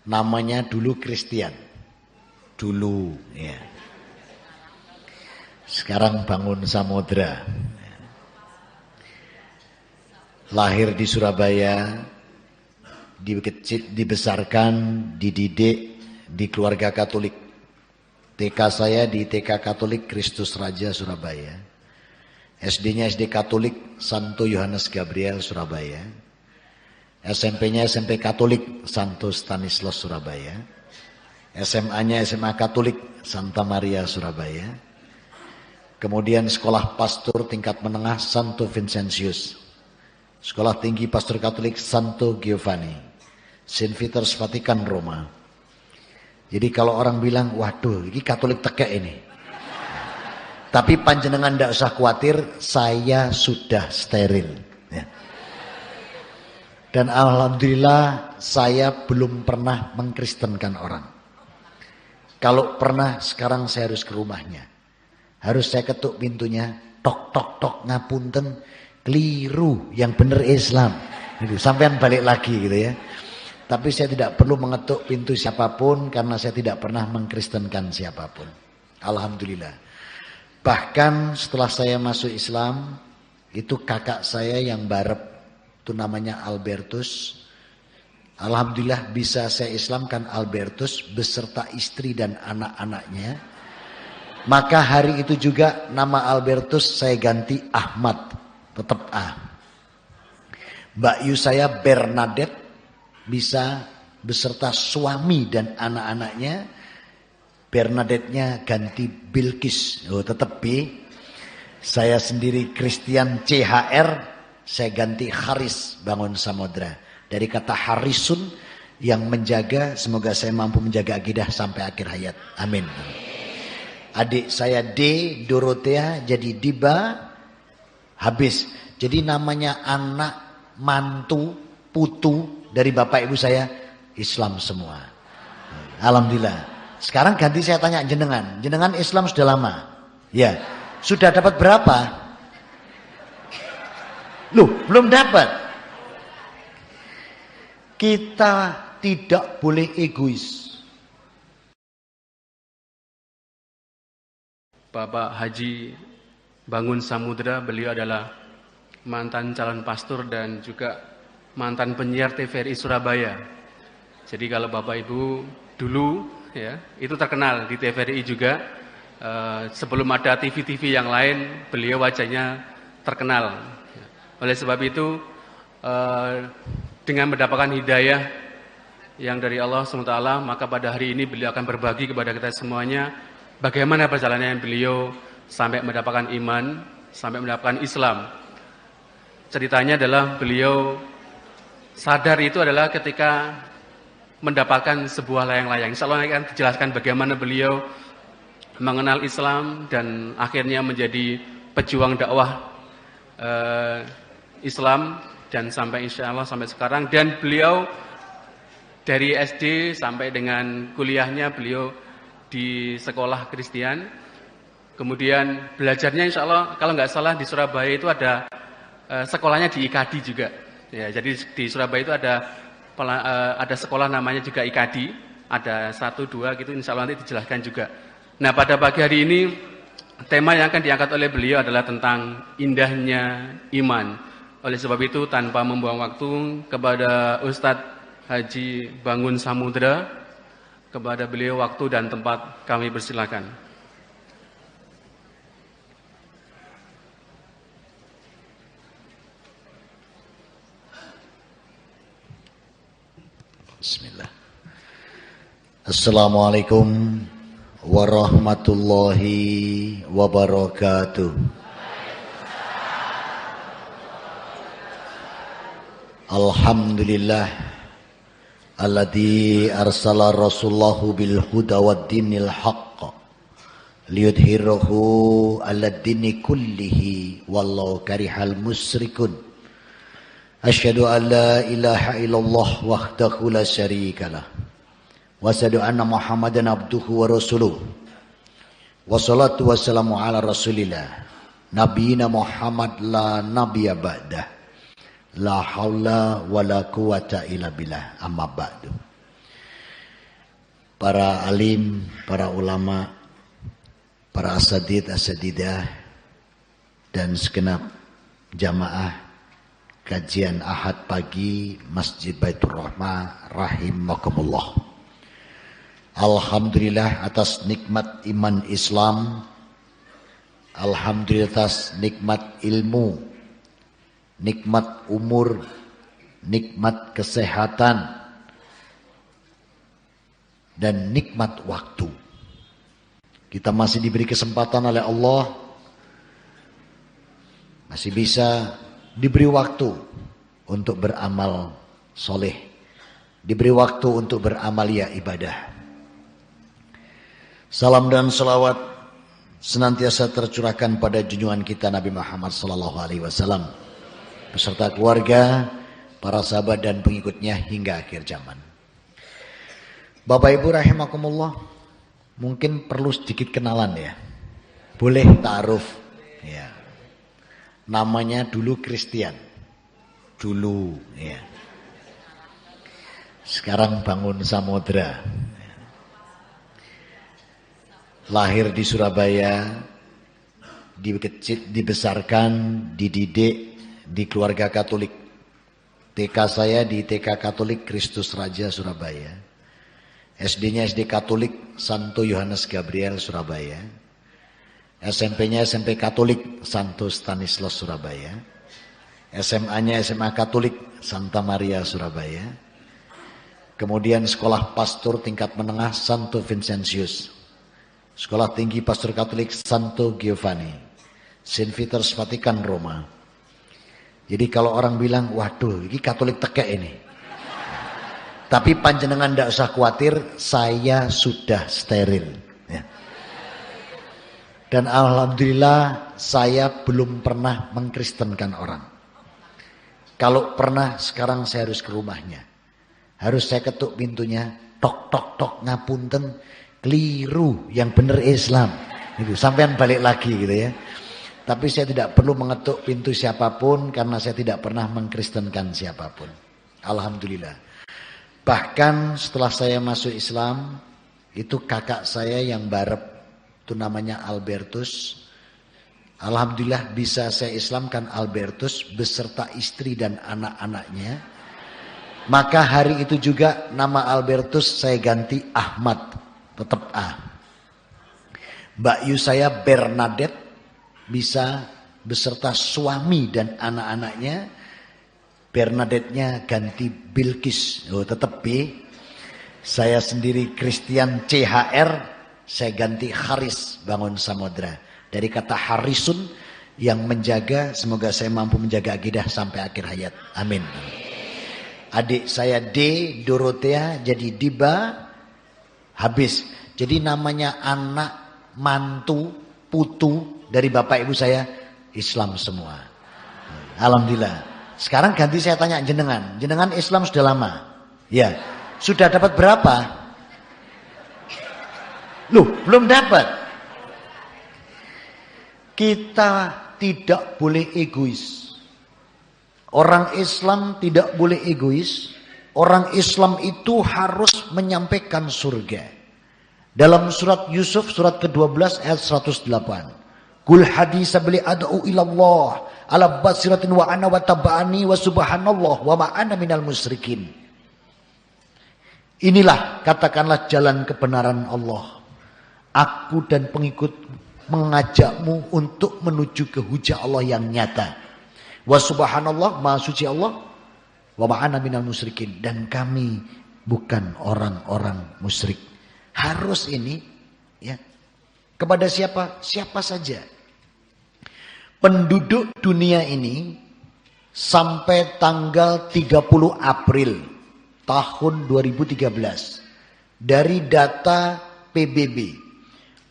Namanya dulu Christian. Dulu ya. Sekarang Bangun Samudra. Lahir di Surabaya, dibesarkan, dididik di keluarga Katolik. TK saya di TK Katolik Kristus Raja Surabaya. SD-nya SD Katolik Santo Yohanes Gabriel Surabaya. SMP-nya SMP Katolik Santo Stanislas Surabaya. SMA-nya SMA Katolik Santa Maria Surabaya. Kemudian sekolah pastor tingkat menengah Santo Vincentius. Sekolah tinggi pastor Katolik Santo Giovanni. Saint Peter's Vatikan Roma. Jadi kalau orang bilang, waduh ini Katolik tekek ini. Tapi panjenengan tidak usah khawatir, saya sudah steril. Ya. Dan alhamdulillah saya belum pernah mengkristenkan orang. Kalau pernah sekarang saya harus ke rumahnya. Harus saya ketuk pintunya, tok tok tok ngapunten, keliru, yang benar Islam. Gitu. Sampean balik lagi gitu ya. Tapi saya tidak perlu mengetuk pintu siapapun karena saya tidak pernah mengkristenkan siapapun. Alhamdulillah. Bahkan setelah saya masuk Islam, itu kakak saya yang barep, itu namanya Albertus. Alhamdulillah bisa saya Islamkan Albertus beserta istri dan anak-anaknya. Maka hari itu juga nama Albertus saya ganti Ahmad, tetap A. Mbak Yu saya Bernadette, bisa beserta suami dan anak-anaknya. Bernadette-nya ganti Bilqis, tetap B. Saya sendiri Christian CHR, saya ganti Haris Bangun Samudra. Dari kata Harisun yang menjaga, semoga saya mampu menjaga akidah sampai akhir hayat. Amin. Adik saya D, Dorothea jadi Diba, habis. Jadi namanya anak, mantu, putu dari bapak ibu saya Islam semua. Alhamdulillah. Sekarang ganti saya tanya jenengan. Jenengan Islam sudah lama? Ya. Sudah dapat berapa? Loh, belum dapat. Kita tidak boleh egois. Bapak Haji Bangun Samudra, beliau adalah mantan calon pastor dan juga mantan penyiar TVRI Surabaya. Jadi kalau Bapak Ibu dulu ya itu terkenal di TVRI juga. Sebelum ada TV-TV yang lain, beliau wajahnya terkenal. Oleh sebab itu dengan mendapatkan hidayah yang dari Allah SWT, maka pada hari ini beliau akan berbagi kepada kita semuanya bagaimana perjalanan beliau sampai mendapatkan iman, sampai mendapatkan Islam. Ceritanya adalah beliau sadar itu adalah ketika mendapatkan sebuah layang-layang. Insya Allah akan dijelaskan bagaimana beliau mengenal Islam dan akhirnya menjadi pejuang dakwah Islam dan sampai insya Allah sampai sekarang. Dan beliau dari SD sampai dengan kuliahnya beliau di sekolah Kristen. Kemudian belajarnya insya Allah kalau nggak salah di Surabaya itu ada sekolahnya di IKADI juga. Ya, jadi di Surabaya itu ada sekolah namanya juga IKADI, ada 1, 2 gitu, insya Allah nanti dijelaskan juga. Nah pada pagi hari ini tema yang akan diangkat oleh beliau adalah tentang indahnya iman. Oleh sebab itu tanpa membuang waktu kepada Ustadz Haji Bangun Samudra, kepada beliau waktu dan tempat kami persilakan. Bismillah. Assalamualaikum warahmatullahi wabarakatuh. Alhamdulillah alladzi arsala rasulahu bil huda wad dinil haqq liyudhhirahu 'alad dini kullihi wallahu karihal musyrikun. Asyhadu an la ilaha illallah wahdahu la syarikalah wa asyhadu anna Muhammadan abduhu wa rasuluh. Wassalatu wassalamu ala Rasulillah nabiyina Muhammad la nabiyya ba'dah. La haula wala quwata illa billah. Amma ba'du. para alim, para ulama, para asadidah, dan segenap jamaah kajian Ahad pagi Masjid Baitur Rahmah rahimakumullah. Alhamdulillah atas nikmat iman Islam, alhamdulillah atas nikmat ilmu, nikmat umur, nikmat kesehatan, dan nikmat waktu. Kita masih diberi kesempatan oleh Allah, masih bisa diberi waktu untuk beramal soleh, diberi waktu untuk beramalia ibadah. Salam dan salawat senantiasa tercurahkan pada junjungan kita Nabi Muhammad SAW beserta keluarga, para sahabat dan pengikutnya hingga akhir zaman. Bapak Ibu rahimakumullah, mungkin perlu sedikit kenalan ya. Boleh ta'aruf ya. Namanya dulu Christian. Dulu ya. Sekarang Bangun Samudra. Lahir di Surabaya, dibesarkan, dididik di keluarga Katolik. TK saya di TK Katolik Kristus Raja Surabaya. SD-nya SD Katolik Santo Yohanes Gabriel Surabaya. SMP-nya SMP Katolik Santo Stanislas Surabaya. SMA-nya SMA Katolik Santa Maria Surabaya. Kemudian sekolah pastor tingkat menengah Santo Vincentius. Sekolah tinggi pastor Katolik Santo Giovanni. Saint Peter's Vatikan Roma. Jadi kalau orang bilang, waduh ini Katolik tekek ini. Tapi panjenengan tidak usah khawatir, saya sudah steril. Ya. Dan alhamdulillah saya belum pernah mengkristenkan orang. Kalau pernah sekarang saya harus ke rumahnya. Harus saya ketuk pintunya, tok tok tok ngapunten, keliru, yang benar Islam. Itu sampean balik lagi gitu ya. Tapi saya tidak perlu mengetuk pintu siapapun karena saya tidak pernah mengkristenkan siapapun. Alhamdulillah. Bahkan setelah saya masuk Islam, itu kakak saya yang barep, itu namanya Albertus. Alhamdulillah bisa saya Islamkan Albertus beserta istri dan anak-anaknya. Maka hari itu juga nama Albertus saya ganti Ahmad, tetap A. Mbak Yu saya Bernadette bisa beserta suami dan anak-anaknya. Bernadette-nya ganti Bilkis, oh tetap B. Saya sendiri Christian CHR, saya ganti Haris Bangun Samudra. Dari kata Harisun yang menjaga, semoga saya mampu menjaga akidah sampai akhir hayat. Amin. Adik saya D, Dorothea jadi Diba, habis. Jadi namanya anak, mantu, putu dari bapak ibu saya Islam semua. Alhamdulillah. Sekarang ganti saya tanya jenengan. Jenengan Islam sudah lama? Ya. Sudah dapat berapa? Loh, belum dapat. Kita tidak boleh egois. Orang Islam tidak boleh egois. Orang Islam itu harus menyampaikan surga. Dalam surat Yusuf surat ke-12 ayat 108. Qul hadisa beli ad'u ilallah ala basiratin wa ana wa taba'ani wa subhanallah wa ma ana minal musyrikin. Inilah katakanlah jalan kebenaran Allah. Aku dan pengikut mengajakmu untuk menuju ke hujah Allah yang nyata. Wa subhanallah, maha suci Allah, wa ma ana minal musyrikin, dan kami bukan orang-orang musyrik. Harus ini ya. Kepada siapa? Siapa saja. Penduduk dunia ini sampai tanggal 30 April tahun 2013 dari data PBB,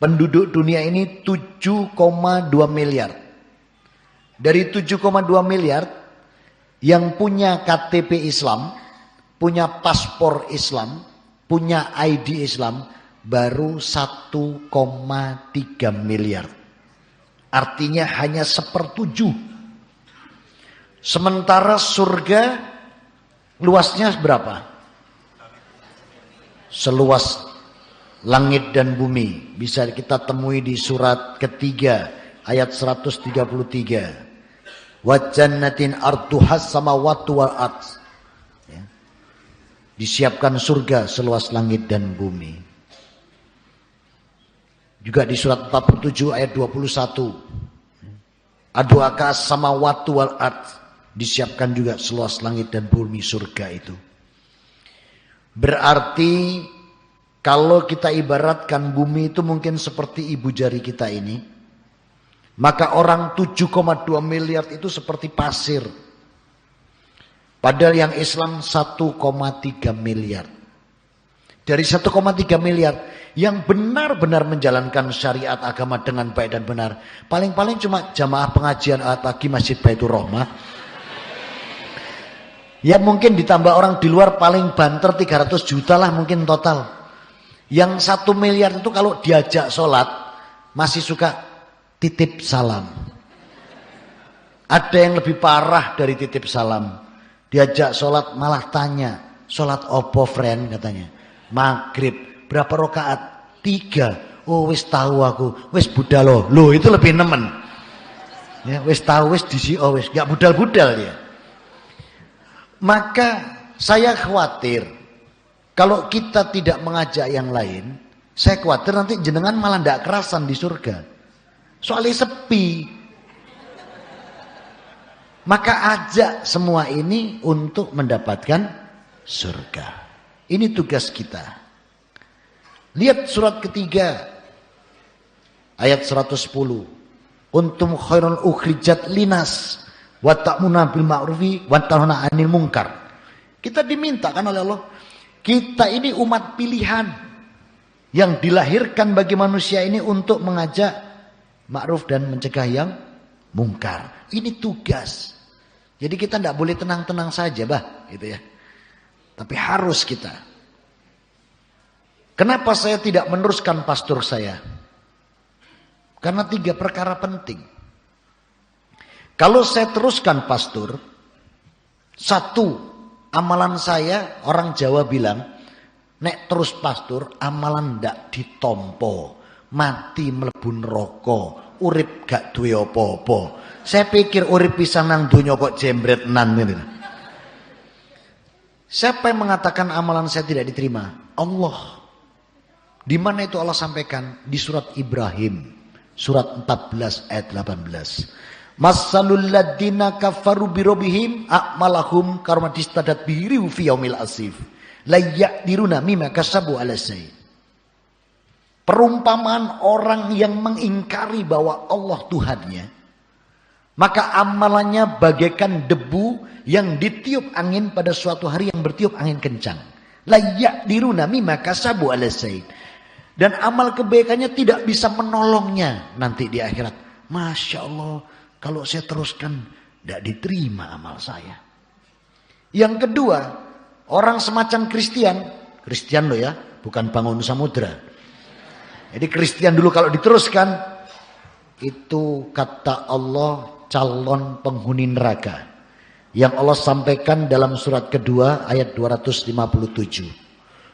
penduduk dunia ini 7,2 miliar. Dari 7,2 miliar yang punya KTP Islam, punya paspor Islam, punya ID Islam baru 1,3 miliar. Artinya hanya 1/7. Sementara surga luasnya berapa? Seluas langit dan bumi. Bisa kita temui di surat ketiga ayat 133. Wa jannatin arduhas samawati wal ard. Ya. Disiapkan surga seluas langit dan bumi. Juga di surat 47 ayat 21. Aduakas samawati wal ard. Disiapkan juga seluas langit dan bumi surga itu. Berarti kalau kita ibaratkan bumi itu mungkin seperti ibu jari kita ini, maka orang 7,2 miliar itu seperti pasir. Padahal yang Islam 1,3 miliar. Dari 1,3 miliar yang benar-benar menjalankan syariat agama dengan baik dan benar, paling-paling cuma jamaah pengajian pagi Masjid Baitur Rahmah. Ya mungkin ditambah orang di luar paling banter 300 juta lah mungkin total. Yang 1 miliar itu kalau diajak sholat masih suka titip salam. Ada yang lebih parah dari titip salam. Diajak sholat malah tanya, sholat opo friend katanya. Maghrib, berapa rakaat? 3. Oh wis tahu aku, wis budal loh itu lebih nemen. Ya wis tahu wis disi wis gak budal-budal dia. Maka saya khawatir kalau kita tidak mengajak yang lain, saya khawatir nanti jenengan malah tidak kerasan di surga. Soalnya sepi. Maka ajak semua ini untuk mendapatkan surga. Ini tugas kita. Lihat surat ketiga ayat 110. Untum khairul ukhrijat linas wa ta'muna bil ma'rufi wa tanhauna 'anil munkar. Kita dimintakan oleh Allah, kita ini umat pilihan yang dilahirkan bagi manusia ini untuk mengajak ma'ruf dan mencegah yang mungkar. Ini tugas. Jadi kita tidak boleh tenang-tenang saja, gitu ya. Tapi harus kita. Kenapa saya tidak meneruskan pastor saya? Karena 3 perkara penting. Kalau saya teruskan pastor, 1, amalan saya, orang Jawa bilang, nek terus pastor, amalan ndak ditompo, mati mlebu neraka, urip gak duwe apa-apa. Saya pikir urip pisan nang donya kok jembret nan ini. Siapa yang mengatakan amalan saya tidak diterima? Allah. Di mana itu Allah sampaikan? Di surat Ibrahim, surat 14 ayat 18. Masalul ladina kafaru birobihim a'malahum karmadistadat bihiriu fi yaumil asif la ya'diruna mimma kasabu ala say. Perumpamaan orang yang mengingkari bahwa Allah Tuhannya, maka amalannya bagaikan debu yang ditiup angin pada suatu hari yang bertiup angin kencang. La ya'diruna mimma kasabu ala say. Dan amal kebaikannya tidak bisa menolongnya nanti di akhirat. Masya Allah, kalau saya teruskan, tidak diterima amal saya. Yang kedua, orang semacam Kristen loh ya, bukan bangun samudra. Jadi Kristen dulu kalau diteruskan, itu kata Allah calon penghuni neraka. Yang Allah sampaikan dalam surat kedua ayat 257.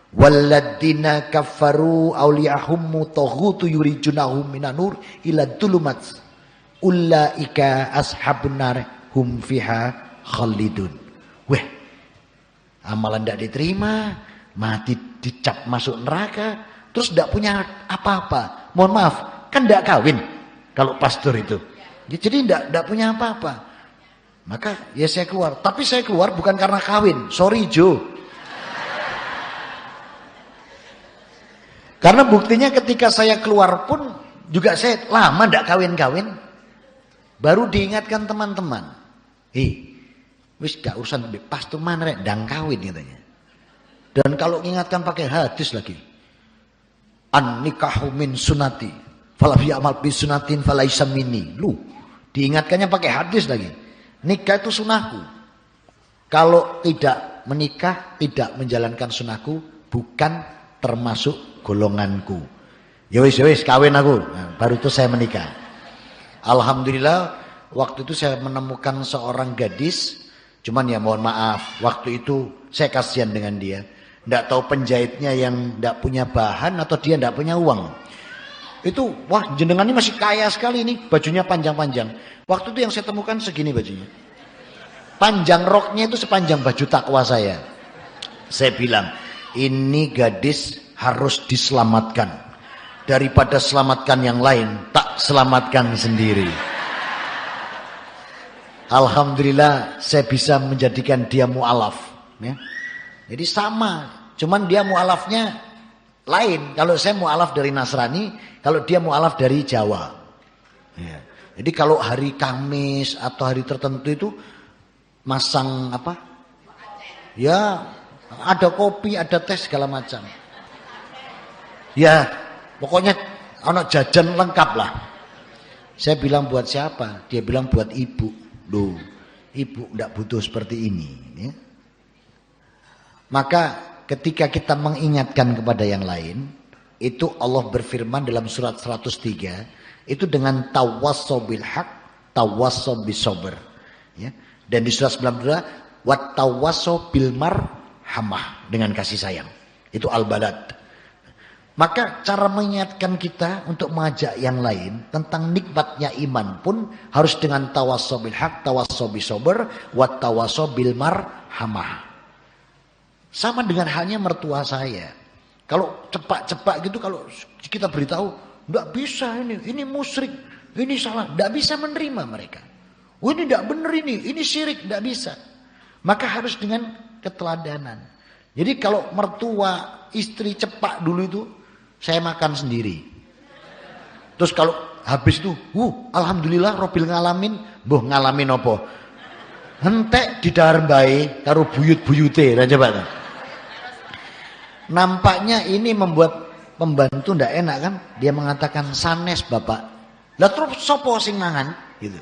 Walladzina kafaru awliyahum mutaghutu yurijunahum minanur ila dhulumat ulaika ashabun nar hum fiha khalidun. Weh, amalan tidak diterima, mati dicap masuk neraka, terus tidak punya apa-apa. Mohon maaf, kan tidak kawin kalau pastor itu. Jadi tidak punya apa-apa. Maka ya saya keluar, tapi saya keluar bukan karena kawin. Sorry Joe. Karena buktinya ketika saya keluar pun juga saya lama tidak kawin-kawin. Baru diingatkan teman-teman. Wis gak urusan pastor mana rek ndang kawin katanya. Dan kalau ingatkan pakai hadis lagi. An nikahu min sunati. Fala ya'mal bi sunatin falaisa minni. Lu diingatkannya pakai hadis lagi. Nikah itu sunahku. Kalau tidak menikah, tidak menjalankan sunahku, bukan termasuk golonganku. Ya wis kawin aku. Nah, baru itu saya menikah. Alhamdulillah waktu itu saya menemukan seorang gadis. Cuman ya mohon maaf, waktu itu saya kasihan dengan dia. Nggak tahu penjahitnya yang nggak punya bahan atau dia nggak punya uang. Itu, wah jenengan ini masih kaya sekali ini, bajunya panjang-panjang. Waktu itu yang saya temukan segini bajunya. Panjang roknya itu sepanjang baju takwa saya. Saya bilang, ini gadis harus diselamatkan. Daripada selamatkan yang lain, tak selamatkan sendiri. Alhamdulillah saya bisa menjadikan dia mu'alaf. Ya. Jadi sama, cuman dia mu'alafnya lain. Kalau saya mu'alaf dari Nasrani, kalau dia mu'alaf dari Jawa. Ya. Jadi kalau hari Kamis atau hari tertentu itu masang apa? Ya ada kopi, ada teh segala macam. Ya pokoknya anak jajan lengkap lah. Saya bilang buat siapa? Dia bilang buat ibu. Loh, ibu tidak butuh seperti ini. Ya. Maka ketika kita mengingatkan kepada yang lain, itu Allah berfirman dalam surat 103, itu dengan tawassaw bil haq, tawassaw bis sabr. Ya. Dan di surat 92, wat tawassaw bil marhamah, dengan kasih sayang. Itu Al-Balad. Maka cara mengingatkan kita untuk mengajak yang lain tentang nikmatnya iman pun harus dengan tawassaw bil haq, tawassaw bis sabr, wat tawassaw bil marhamah. Sama dengan halnya mertua saya. Kalau cepat-cepat gitu, kalau kita beritahu, enggak bisa ini musyrik, ini salah, enggak bisa menerima mereka. Oh ini enggak benar ini syirik, enggak bisa. Maka harus dengan keteladanan. Jadi kalau mertua, istri cepat dulu itu, saya makan sendiri. Terus kalau habis itu, alhamdulillah Robbil ngalamin, ngalamin apa? Hentek di dahar bae karo buyut-buyute, lah coba tuh. Nampaknya ini membuat pembantu ndak enak kan? Dia mengatakan sanes bapak. Lah terus sopo sing mangan? Gitu.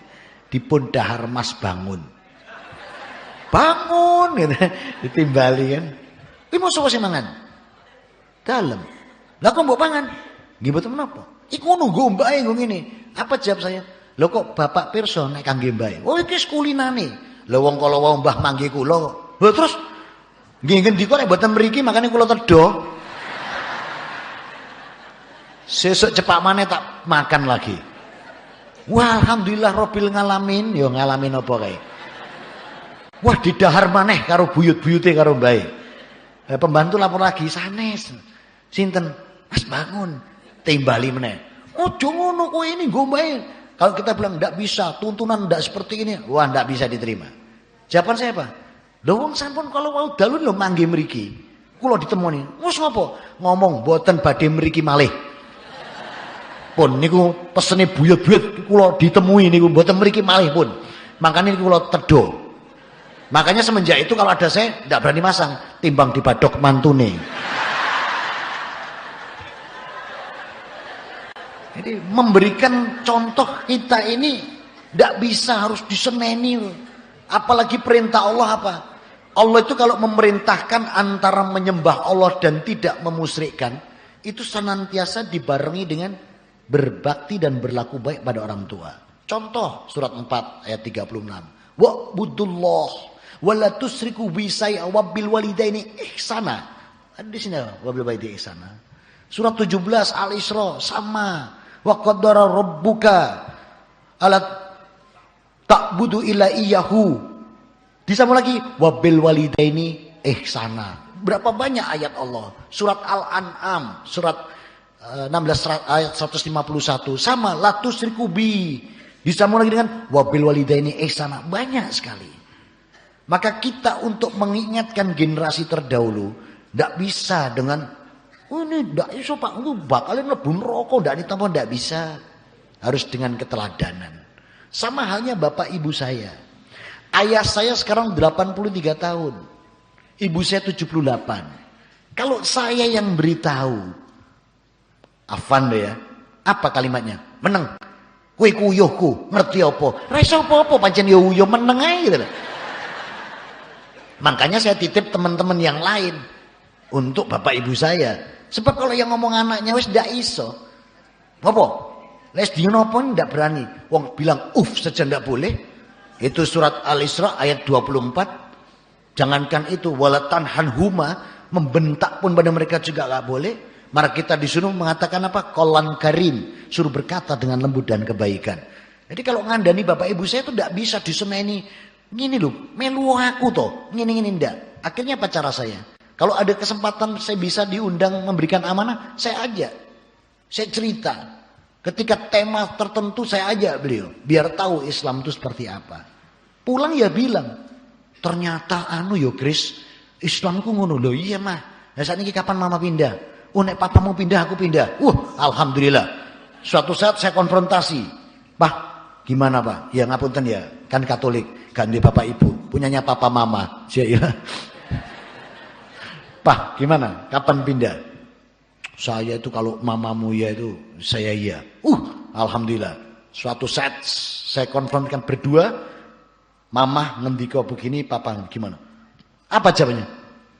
Dipun dahar mas bangun. Bangun gitu. Ditimbali kan. Iki mau sopo sing mangan? Dalem. Lah kok mbok pangan? Nggih mboten menapa. Iku nunggu mbae ngene. Apa jawab saya? Lho kok bapak pirsa nek kangge mbae? Oh iki kulinane. Lho wong kala wau mbah mangke kula kok. Lho terus nggih ngendi kok nek mboten mriki makane kula tedha. Sesuk cepak maneh tak makan lagi. Wah alhamdulillah Robbil ngalamin, ya ngalamin apa kae. Wah didahar maneh karo buyut-buyute karo mbae. Pembantu lapor lagi, sanes. Sinten? Mas bangun. Timbali meneh. Ojo ngono kowe ini nggo mbae. Kalau kita bilang ndak bisa, tuntunan ndak seperti ini, wah ndak bisa diterima. Jawaban saya apa? Lho wong sampun kalau mau dalu lho mangke mriki. Kula ditemoni. Wes ngopo? Ngomong mboten badhe mriki malih. Pun niku pesene buyut-buyut kula ditemui niku mboten mriki malih pun. Makanya niku kula tedha. Makanya semenjak itu kalau ada saya ndak berani masang, timbang dibadok mantune. Jadi memberikan contoh kita ini ndak bisa, harus diseneni. Apalagi perintah Allah apa? Allah itu kalau memerintahkan antara menyembah Allah dan tidak memusyrikkan, itu senantiasa dibarengi dengan berbakti dan berlaku baik pada orang tua. Contoh surat 4 ayat 36. Wa'budullah wa la tusyriku bi syai'an wa bil walidaini ihsana. Ada di sini wa bil walidaini ihsana. Surat 17 Al-Isra sama. Wa qaddara rabbuka ala ta'budu illa iyyahu. Disambung lagi wabil walidaini ihsana. Berapa banyak ayat Allah? Surat Al-An'am, surat 16 ayat 151 sama la tusyriku bi. Disambung lagi dengan wabil walidaini ihsana. Banyak sekali. Maka kita untuk mengingatkan generasi terdahulu tidak bisa dengan ini tidak bisa Pak, bakalin mlebu neraka ndak ditampa, ndak bisa. Harus dengan keteladanan. Sama halnya bapak ibu saya. Ayah saya sekarang 83 tahun. Ibu saya 78. Kalau saya yang beritahu, afan deh ya. Apa kalimatnya? Meneng. Kue kuyuhku, ngerti apa? Rasa apa-apa pancen yo meneng ae gitu loh. Makanya saya titip teman-teman yang lain untuk bapak ibu saya. Sebab kalau yang ngomong anaknya wis ndak iso. Apa? Les dino apa ndak berani. Wong bilang saja ndak boleh. Itu surat Al-Isra ayat 24. Jangankan itu walatan hanhuma, membentak pun pada mereka juga nggak boleh. Maka kita disuruh mengatakan apa? Qolan karim, suruh berkata dengan lembut dan kebaikan. Jadi kalau ngandani bapak ibu saya itu tidak bisa disemeni. Gini loh, melu aku toh, gini ndak. Akhirnya apa cara saya? Kalau ada kesempatan saya bisa diundang memberikan amanah, saya ajak. Saya cerita. Ketika tema tertentu saya ajak beliau, biar tahu Islam itu seperti apa. Pulang ya bilang, ternyata yo Kris, Islamku ngono loh. Iya mah. Nah saat ini kapan mama pindah? Oh nek papa mau pindah aku pindah. Alhamdulillah. Suatu saat saya konfrontasi. Pak, gimana Pak? Ya ngapunten ya, kan Katolik, ganti bapak ibu, punyanya papa mama. Iya. Pak, gimana? Kapan pindah? Saya itu kalau mamamu ya itu saya iya. Alhamdulillah. Suatu saat saya konfrontkan berdua, mama ngendika begini, papa gimana? Apa jawabannya?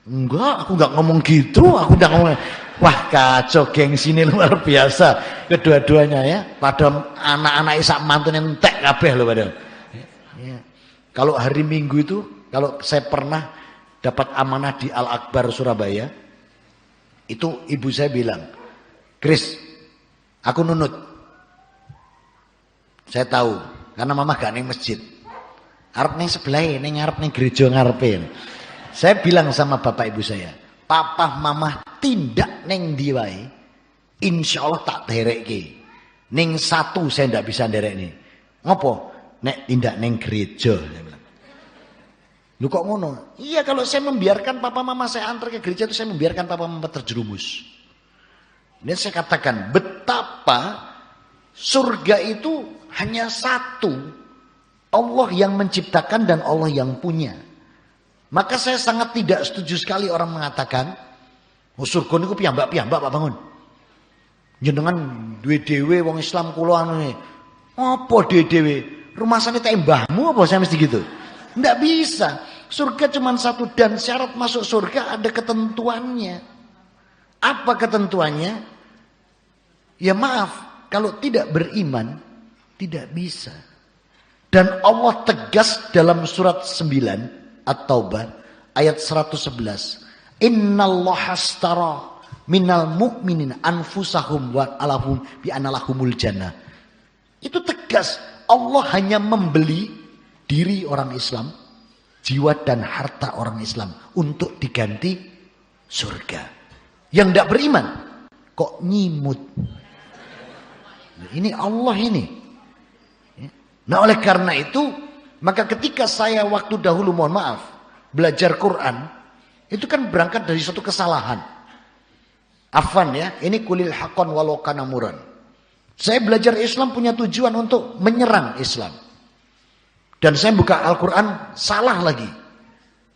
Enggak, aku enggak ngomong gitu, aku udah ngomong. Wah kacau, gengsi ini luar biasa kedua-duanya ya. Pada anak-anak isak mantun entek kabeh loh padahal. Ya. Kalau hari Minggu itu, kalau saya pernah dapat amanah di Al-Akbar Surabaya, itu ibu saya bilang, Kris, aku nunut. Saya tahu, karena mama gak neng masjid. Arep neng sebelah, neng ngarep neng gereja ngarepin. Saya bilang sama bapak ibu saya, papa mama tindak neng diwai, insya Allah tak derek ke. Neng satu saya ndak bisa derek nih. Ngopo? Nek tindak neng gereja. Saya bilang. Lu kok ngono? Iya kalau saya membiarkan papa mama saya antar ke gereja itu saya membiarkan papa mama terjerumus. Dan saya katakan betapa surga itu hanya satu. Allah yang menciptakan dan Allah yang punya. Maka saya sangat tidak setuju sekali orang mengatakan, surga niku piyambak-piyambak Pak Bangun. Jenengan duwe dhewe wong Islam kula anu. Apa dhewe? Rumah sana tak mbahmu apa saya mesti gitu? Enggak bisa. Surga cuma satu dan syarat masuk surga ada ketentuannya. Apa ketentuannya? Ya maaf, kalau tidak beriman tidak bisa. Dan Allah tegas dalam surat 9 At-Taubah ayat 111. Innallaha astara minal mu'minin anfusahum wa alahum bi analahumul jannah. Itu tegas. Allah hanya membeli diri orang Islam, jiwa dan harta orang Islam untuk diganti surga. Yang tidak beriman kok nyimut. Ini Allah ini. Nah oleh karena itu, maka ketika saya waktu dahulu mohon maaf belajar Quran, itu kan berangkat dari suatu kesalahan. Afan ya, ini kulil haqqan walau kana muran. Saya belajar Islam punya tujuan untuk menyerang Islam. Dan saya buka Al-Quran salah lagi.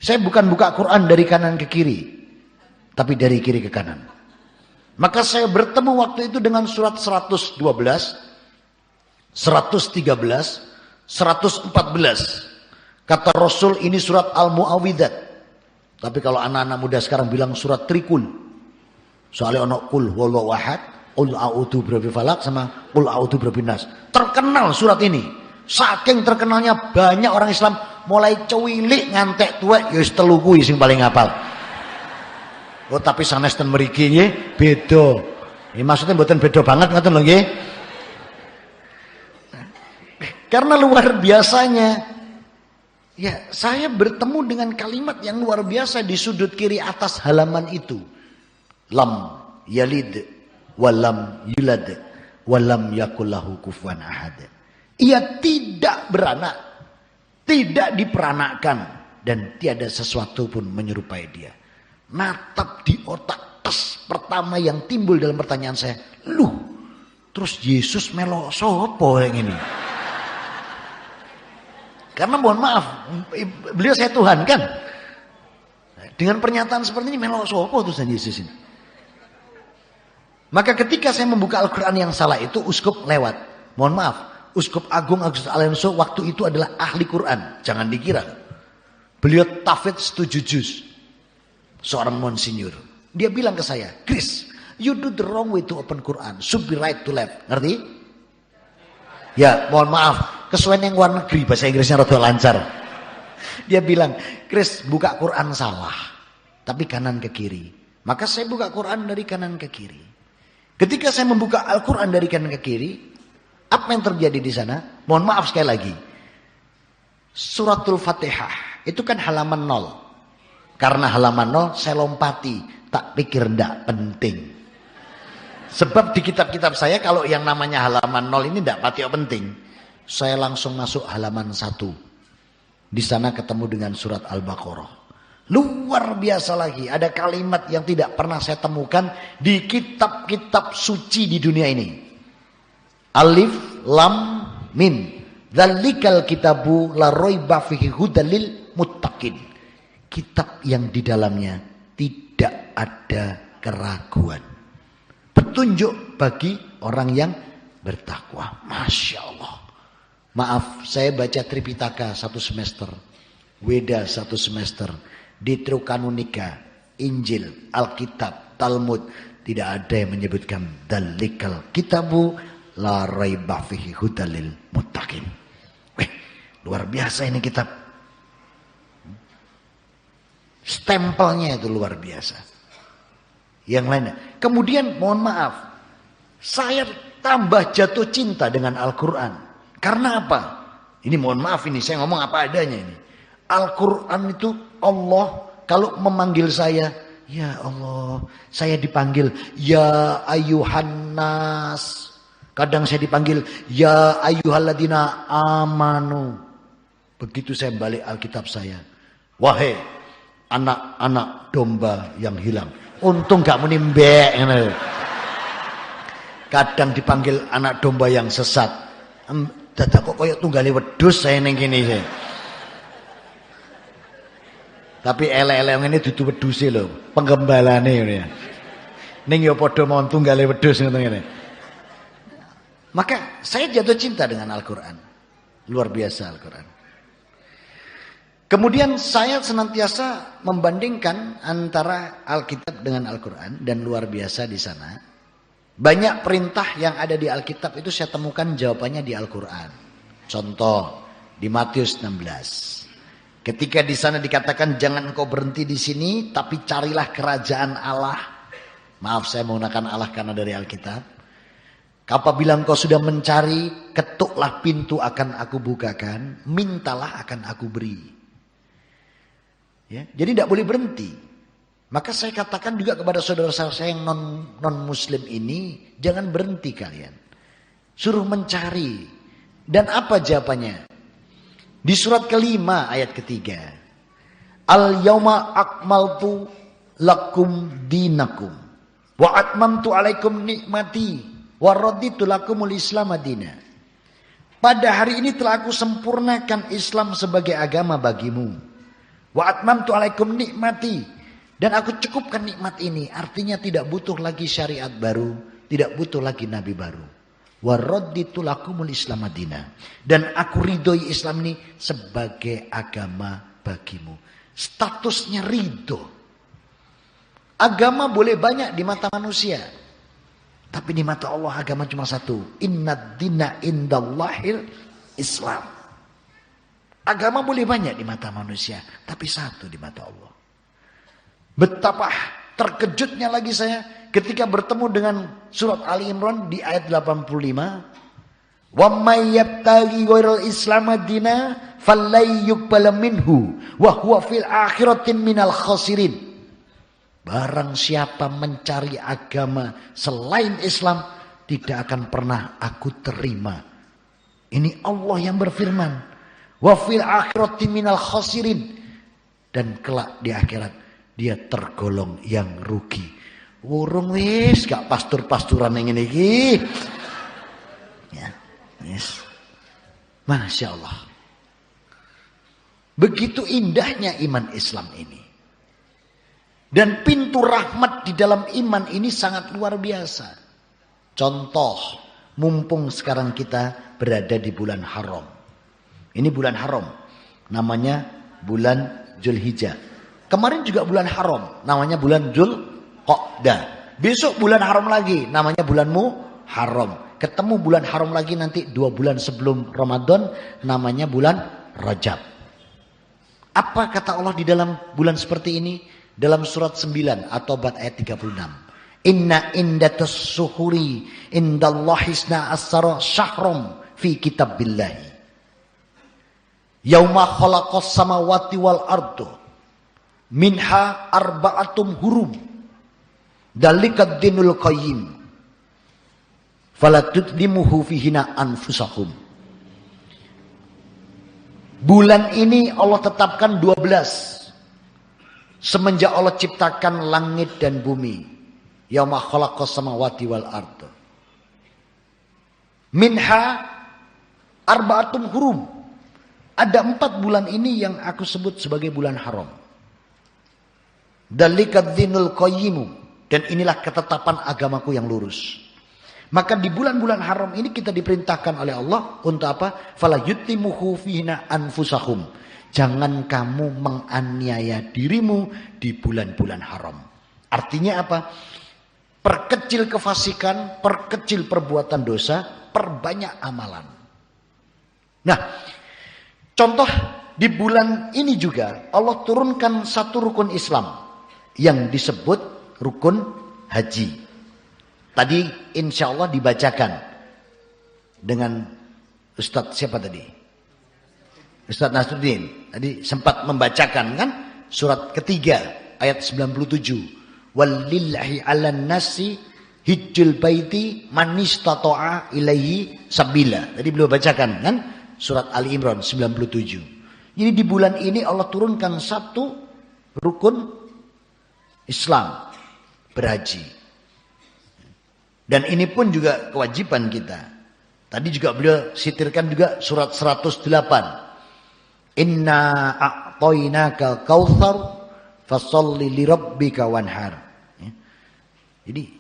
Saya bukan buka Quran dari kanan ke kiri, tapi dari kiri ke kanan. Maka saya bertemu waktu itu dengan surat 112, 113, 114. Kata Rasul ini surat Al-Mu'awidat. Tapi kalau anak-anak muda sekarang bilang surat Trikul. Soalnya ono kul wallahu ahad, qul a'udzu birabbil falaq sama qul a'udzu birabbin nas. Terkenal surat ini. Saking terkenalnya banyak orang Islam mulai cuwilik ngantek tuwek ya wis telu kuwi sing paling hafal. Oh tapi sanes ten mriki nggih beda. Ini maksudnya mboten beda banget ngoten lho nggih. Karena luar biasanya, ya saya bertemu dengan kalimat yang luar biasa di sudut kiri atas halaman itu. Lam yalid walam yulad walam yakullahu kufuwan ahad. Ia tidak beranak, tidak diperanakkan, dan tiada sesuatu pun menyerupai dia. Natap di otak tes pertama yang timbul dalam pertanyaan saya, terus Yesus melo sopo yang ini? Karena mohon maaf, beliau saya Tuhan kan. Dengan pernyataan seperti ini melo sopo tulisan Yesus ini. Maka ketika saya membuka Al-Quran yang salah itu, uskup lewat. Mohon maaf, Uskup Agung Agustus Alonso waktu itu adalah ahli Quran. Jangan dikira. Beliau tafidz 7 juz. Seorang monsinyur. Dia bilang ke saya, Chris, you do the wrong way to open Quran. Should be right to left. Ngerti? Ya, mohon maaf. Kesuwen yang luar negeri, bahasa Inggrisnya rada lancar. Dia bilang, Chris, buka Quran salah. tapi kanan ke kiri. Maka saya buka Quran dari kanan ke kiri. Ketika saya membuka Al-Quran dari kanan ke kiri, apa yang terjadi di sana? Mohon maaf sekali lagi. Suratul Fatihah itu kan halaman 0. Karena halaman 0 saya lompati, tak pikir ndak penting. Sebab di kitab-kitab saya kalau yang namanya halaman 0 ini ndak patio penting. Saya langsung masuk halaman 1. Di sana ketemu dengan surat Al-Baqarah. Luar biasa lagi, ada kalimat yang tidak pernah saya temukan di kitab-kitab suci di dunia ini. Alif Lam Mim. Dzalikal kitabu la raiba fihi hudal lil muttaqin. Kitab yang di dalamnya tidak ada keraguan. Petunjuk bagi orang yang bertakwa. Masya Allah. Maaf, saya baca Tripitaka 1 semester. Weda 1 semester. Deuterokanonica, Injil, Alkitab, Talmud, tidak ada yang menyebutkan dzalikal kitabu la raiba fihi hudal lil muttaqin. Luar biasa ini kitab. Stempelnya itu luar biasa. Yang lainnya. Kemudian mohon maaf, saya tambah jatuh cinta dengan Al-Quran. Karena apa? Ini mohon maaf ini, saya ngomong apa adanya ini. Al-Quran itu Allah kalau memanggil saya, ya Allah, saya dipanggil ya ayuhan nas. Kadang saya dipanggil ya ayyuhalladzina amanu. Begitu saya balik Alkitab saya, wahai anak-anak domba yang hilang. Untung gak menimbek. Kadang dipanggil anak domba yang sesat. Dadak kok koyo tunggale wedhus saya ning kene saya. Tapi elek-elek ini dudu wedhuse lho, penggembalane ngene ya. Ning ya padha mawon tunggale wedhus ngoten ngene. Maka saya jatuh cinta dengan Al-Quran. Luar biasa Al-Quran. Kemudian saya senantiasa membandingkan antara Alkitab dengan Al-Quran. Dan luar biasa di sana. Banyak perintah yang ada di Alkitab itu saya temukan jawabannya di Al-Quran. Contoh di Matius 16. Ketika di sana dikatakan jangan engkau berhenti di sini, tapi carilah kerajaan Allah. Maaf saya menggunakan Allah karena dari Alkitab. Apabila engkau sudah mencari, ketuklah pintu akan aku bukakan, mintalah akan aku beri. Ya, jadi tidak boleh berhenti. Maka saya katakan juga kepada saudara-saudara saya yang non muslim ini, jangan berhenti kalian. Suruh mencari. Dan apa jawabannya? Di surat kelima ayat ketiga. Al-yawma akmaltu lakum dinakum. Wa atmamtu alaikum nikmati. Wa raditu lakumul islam madina. Pada hari ini telah aku sempurnakan Islam sebagai agama bagimu. Wa atmamtu alaikum nikmati. Dan aku cukupkan nikmat ini. Artinya tidak butuh lagi syariat baru. Tidak butuh lagi nabi baru. Wa raditu lakumul islam madina. Dan aku ridhoi Islam ini sebagai agama bagimu. Statusnya ridho. Agama boleh banyak di mata manusia. Tapi di mata Allah agama cuma satu. Innad dina indallahil Islam. Agama boleh banyak di mata manusia. Tapi satu di mata Allah. Betapa terkejutnya lagi saya ketika bertemu dengan surat Ali Imran di ayat 85. Wa may yabtaghi ghairal islam madina fallay yuqbal minhu wa huwa fil akhiratin minal khasirin. Barang siapa mencari agama selain Islam, tidak akan pernah aku terima. Ini Allah yang berfirman. Wa fil akhirati minal khasirin. Dan kelak di akhirat dia tergolong yang rugi. Wurung wis gak pastur-pasturan yang ini. Ya, yes. Masya Allah. Begitu indahnya iman Islam ini. Dan pintu rahmat di dalam iman ini sangat luar biasa. Contoh, mumpung sekarang kita berada di bulan haram. Ini bulan haram, namanya bulan Zulhijjah. Kemarin juga bulan haram, namanya bulan Dzulqa'dah. Besok bulan haram lagi, namanya bulan Muharram. Ketemu bulan haram lagi nanti 2 bulan sebelum Ramadan, namanya bulan Rajab. Apa kata Allah di dalam bulan seperti ini? dalam surat 9 atau ayat 36. Inna indatus suhuri indallahi isna asara syahrum fi kitabillahi. Yauma khalaqas samawati wal ardu minha arba'atum hurum. Dalikad dinul qayyim. Falatudlimuhu fihina anfusahum. Bulan ini Allah tetapkan 12. Semenjak Allah ciptakan langit dan bumi. Yauma khalaqas samawati wal ardu. Minha arba'atum hurum. Ada 4 bulan ini yang aku sebut sebagai bulan haram. Dalikad dinul qayyimu. Dan inilah ketetapan agamaku yang lurus. Maka di bulan-bulan haram ini kita diperintahkan oleh Allah untuk apa? Fala yutimuhu fihina anfusahum. Jangan kamu menganiaya dirimu di bulan-bulan haram. Artinya apa? Perkecil kefasikan, perkecil perbuatan dosa, perbanyak amalan. Nah, contoh di bulan ini juga Allah turunkan satu rukun Islam yang disebut rukun haji. Tadi insya Allah dibacakan dengan Ustadz siapa tadi? Ustadz Nasruddin. Tadi sempat membacakan kan surat ketiga ayat 97. Walillahi 'alan nasi hijjul baiti man istata'a ilaihi sabila. Tadi beliau bacakan kan surat Ali Imran 97. Jadi di bulan ini Allah turunkan satu rukun Islam, berhaji. Dan ini pun juga kewajiban kita. Tadi juga beliau sitirkan juga surat 108. Inna a'tainaka kautsar fasholli lirabbika wanhar. Ya. Jadi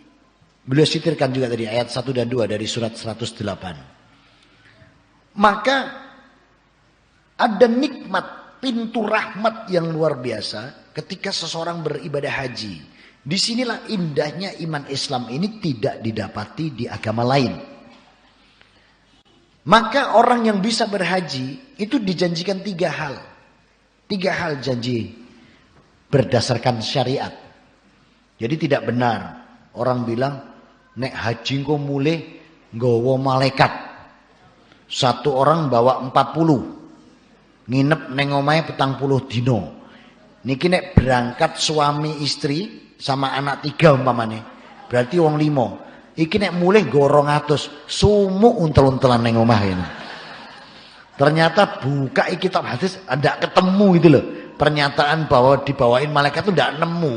beliau sitirkan juga tadi ayat 1 dan 2 dari surat 108. Maka ada nikmat, pintu rahmat yang luar biasa ketika seseorang beribadah haji. Disinilah indahnya iman Islam ini tidak didapati di agama lain. Maka orang yang bisa berhaji itu dijanjikan 3 hal. 3 hal janji berdasarkan syariat. Jadi tidak benar orang bilang nek haji kok mulai nggawa malaikat. Satu orang bawa 40. Nginep neng omahe 40 dino. Niki nek berangkat suami istri sama anak 3 umpamane. Berarti wong 5. Iki nek mulih go 200 sumuk untel-untelan neng omah ini. Ternyata buka kitab hadis ndak ketemu gitu loh. Pernyataan bahwa dibawain malaikat itu ndak nemu.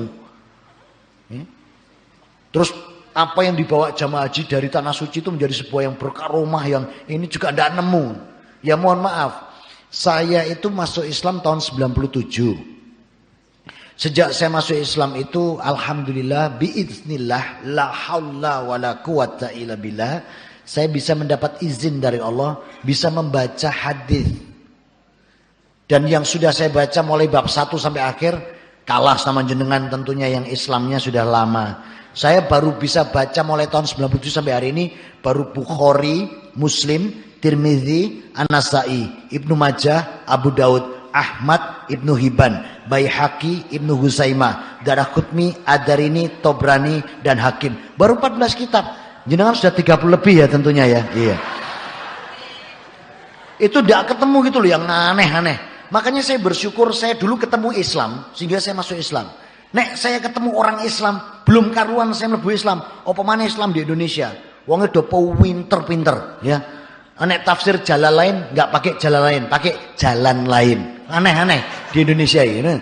Terus apa yang dibawa jamaah haji dari tanah suci itu menjadi sebuah yang berkaromah yang ini juga ndak nemu. Ya mohon maaf. Saya itu masuk Islam tahun 97. Sejak saya masuk Islam itu alhamdulillah biiznillah la haula wala quwata illa billah saya bisa mendapat izin dari Allah bisa membaca hadis. Dan yang sudah saya baca mulai bab 1 sampai akhir kalah sama jenengan tentunya yang Islamnya sudah lama. Saya baru bisa baca mulai tahun 97 sampai hari ini baru Bukhari, Muslim, Tirmidzi, An-Nasa'i, Ibnu Majah, Abu Daud, Ahmad, Ibnu Hibban, Baihaqi, Ibnu Huzaimah, Daraqutni, Ad-Darini, Tobrani, dan Hakim. Baru 14 kitab. Jenengan sudah 30 lebih ya tentunya ya. Iya. Itu tidak ketemu gitu loh yang aneh-aneh. Makanya saya bersyukur saya dulu ketemu Islam sehingga saya masuk Islam. Nek saya ketemu orang Islam belum karuan saya mlebu Islam. Apa mana Islam di Indonesia? Wong do pinter-pinter ya. Nek tafsir jalan lain nggak pakai jalan lain, pakai jalan lain. Aneh-aneh di Indonesia ini.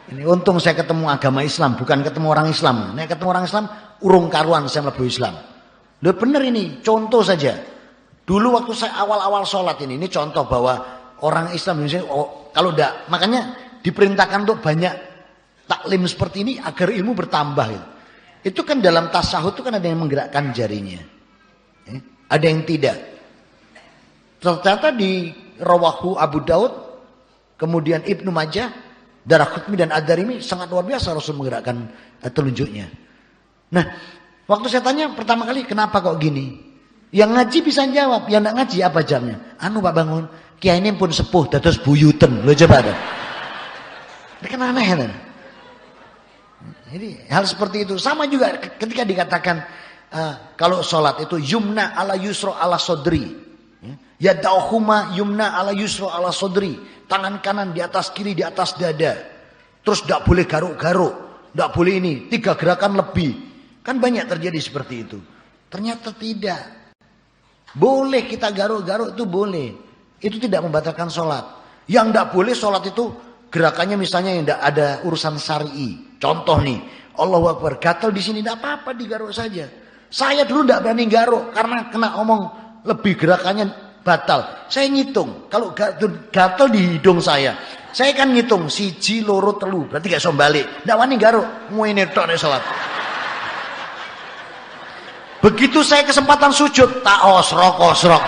Ini untung saya ketemu agama Islam, bukan ketemu orang Islam. Nek ketemu orang Islam, urung karuan saya mlebu Islam. Loh bener ini, contoh saja. Dulu waktu saya awal-awal sholat ini contoh bahwa orang Islam Indonesia, kalau enggak, makanya diperintahkan untuk banyak taklim seperti ini agar ilmu bertambah. Itu kan dalam tasawuf itu kan ada yang menggerakkan jarinya. Ada yang tidak. Ternyata di Rawahu Abu Daud, kemudian Ibnu Majah, Daraqutni dan Ad-Darimi sangat luar biasa Rasul menggerakkan telunjuknya. Nah, waktu saya tanya pertama kali kenapa kok gini? Yang ngaji bisa jawab, yang enggak ngaji apa jamnya? Anu Pak Bangun, kiai ini pun sepuh dados buyuten. Lho coba ada. Ini kan aneh kan? Jadi hal seperti itu. Sama juga ketika dikatakan kalau sholat itu yumna ala yusro ala sodri. Ya dauhuma yumna ala yusro ala sodri. Tangan kanan di atas kiri di atas dada. Terus tidak boleh garuk-garuk. Tidak boleh ini. 3 gerakan lebih. Kan banyak terjadi seperti itu. Ternyata tidak. Boleh kita garuk-garuk itu boleh. Itu tidak membatalkan sholat. Yang tidak boleh sholat itu gerakannya misalnya yang tidak ada urusan syar'i. Contoh nih, Allahu Akbar, gatal di sini tidak apa-apa digaruk saja. Saya dulu tidak berani garuk karena kena omong lebih gerakannya batal. Saya ngitung, kalau gatal di hidung saya kan ngitung 1, 2, 3, berarti gak bisa balik. Tidak wani garuk, mau ini tok nih sholat. Begitu saya kesempatan sujud, tak osrok.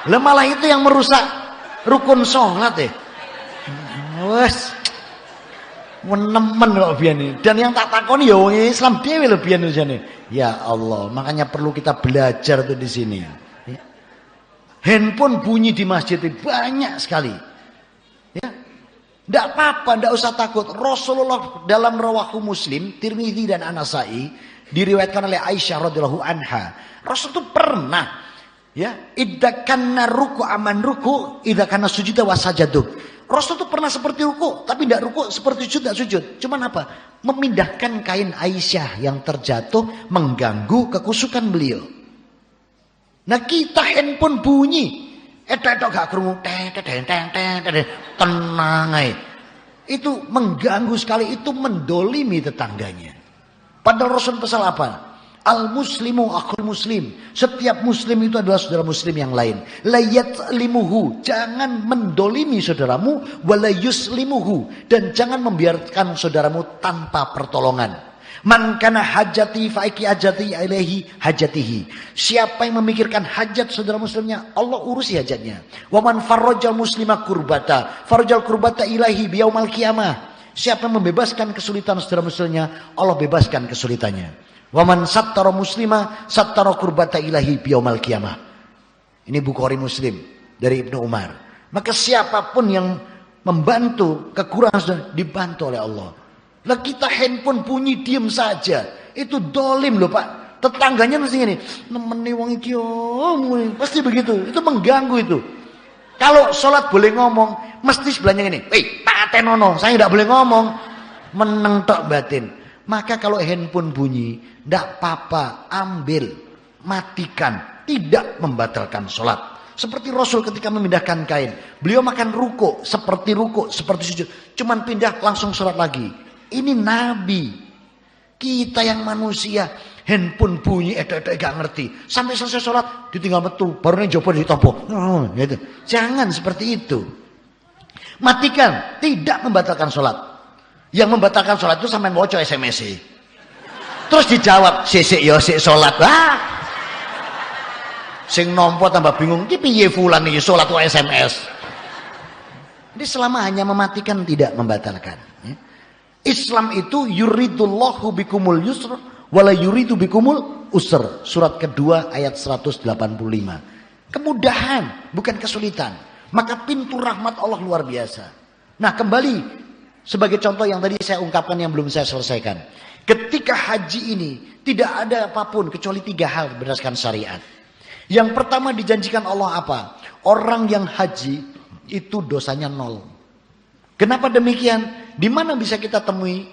Lah malah itu yang merusak rukun sholat ya. Wes. Menemen kok biyen. Dan yang tak takoni ya wong Islam dhewe lho biyen jane. Ya Allah, makanya perlu kita belajar tuh di sini. Ya. Handphone bunyi di masjid itu banyak sekali. Ya. Enggak apa-apa, enggak usah takut. Rasulullah dalam rawahu Muslim, Tirmidzi dan An-Nasa'i diriwayatkan oleh Aisyah radhiyallahu anha. Rasul itu pernah ya, idza kana ruku aman ruku, idza kana sujuda wasajadu. Rasul itu pernah seperti ruku, tapi tidak ruku, seperti sujud tidak sujud. Cuman apa? Memindahkan kain Aisyah yang terjatuh mengganggu kekusukan beliau. Nah kita handphone bunyi, gak krungu, tenang aja. Itu mengganggu sekali, itu mendolimi tetangganya. Padahal Rasul pesan apa? Al-muslimu akhul muslim. Setiap muslim itu adalah saudara muslim yang lain. La yatlimuhu, jangan mendolimi saudaramu, wala yuslimuhu, dan jangan membiarkan saudaramu tanpa pertolongan. Man kana hajati faiki hajati ilaihi hajatihi. Siapa yang memikirkan hajat saudara muslimnya, Allah urusi hajatnya. Wa man farrajal muslima kurbata, farrajal kurbata ilaihi biyaumal qiyamah. Siapa yang membebaskan kesulitan saudara muslimnya, Allah bebaskan kesulitannya. Wa man sattara muslima sattara kurbata ilahi biyaumal qiyamah. Ini Bukhari Muslim dari Ibnu Umar. Maka siapapun yang membantu kekurangan sudah dibantu oleh Allah. Lah kita handphone bunyi diam saja. Itu dolim loh Pak. Tetangganya mesti ini, nemeni wong iki pasti begitu. Itu mengganggu itu. Kalau sholat boleh ngomong, mesti sebelahnya ini. Pak Tenono, saya tidak boleh ngomong. Meneng tok batin. Maka kalau handphone bunyi, tidak apa-apa, ambil, matikan, tidak membatalkan sholat. Seperti Rasul ketika memindahkan kain, beliau makan ruko, seperti sujud, cuman pindah langsung sholat lagi. Ini Nabi. Kita yang manusia, handphone bunyi, gak ngerti. Sampai selesai sholat, ditinggal metu, baru nih coba ditompo. Gitu. Jangan seperti itu. Matikan, tidak membatalkan sholat. Yang membatalkan sholat itu sampai ngoco SMS. Terus dijawab, sik sholat. Sing nompo tambah bingung, iki piye fulan iki sholat kok SMS. Jadi selama hanya mematikan tidak membatalkan. Islam itu yuridullahu bikumul yusr wala yuridu bikumul usr. Surat kedua ayat 185. Kemudahan, bukan kesulitan. Maka pintu rahmat Allah luar biasa. Nah kembali sebagai contoh yang tadi saya ungkapkan yang belum saya selesaikan. Ketika haji ini tidak ada apapun kecuali 3 hal berdasarkan syariat. Yang pertama dijanjikan Allah apa? Orang yang haji itu dosanya 0. Kenapa demikian? Di mana bisa kita temui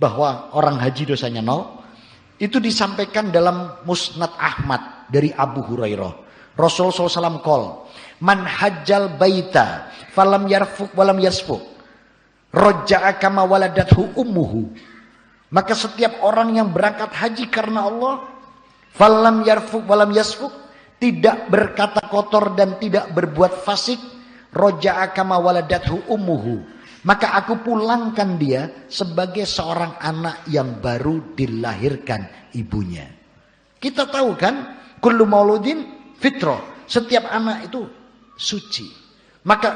bahwa orang haji dosanya 0? Itu disampaikan dalam Musnad Ahmad dari Abu Hurairah. Rasulullah SAW qol, man hajjal baita falam yarfuk walam yasfuk roja'a kama waladathu ummuhu. Maka setiap orang yang berangkat haji karena Allah, falam yarfuk walam yasfuk, tidak berkata kotor dan tidak berbuat fasik, roja'a kama waladathu ummuhu, maka aku pulangkan dia sebagai seorang anak yang baru dilahirkan ibunya. Kita tahu kan, kullu mauludin fitrah, setiap anak itu suci. Maka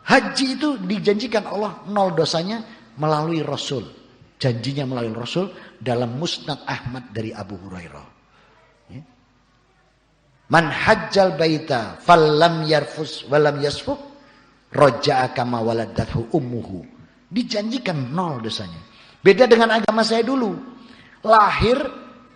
haji itu dijanjikan Allah 0 dosanya melalui Rasul. Janjinya melalui Rasul dalam Musnad Ahmad dari Abu Hurairah. Man hajjal baita falam yarfus walam yasfuk roja'a kama waladathu ummuhu. Dijanjikan 0 dosanya. Beda dengan agama saya dulu. Lahir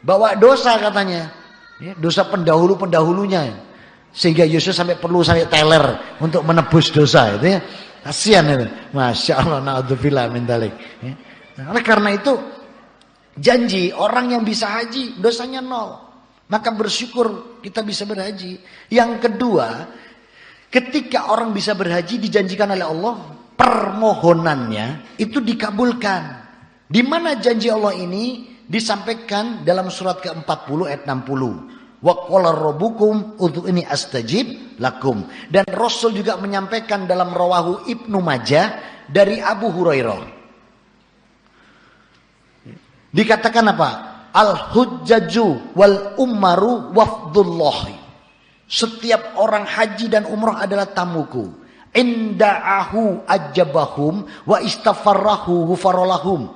bawa dosa katanya. Ya, dosa pendahulu-pendahulunya. Sehingga Yesus sampai perlu sampai teler untuk menebus dosa itu ya. Kasihan itu. Masya Allah, na'udzubillah min dzalik. Ya. Nah, oleh karena itu janji orang yang bisa haji dosanya 0. Maka bersyukur kita bisa berhaji. Yang kedua, ketika orang bisa berhaji dijanjikan oleh Allah, permohonannya itu dikabulkan. Di mana janji Allah ini disampaikan dalam surat ke-40 ayat 60. Wa qala rabbukum ud'uni astajib lakum. Dan Rasul juga menyampaikan dalam rawahu Ibnu Majah dari Abu Hurairah. Dikatakan apa? Al-hujjaju wal ummaru wafdullahi. Setiap orang haji dan umrah adalah tamuku. Inda'ahu ajabahum wa istafarrahu hufarolahum.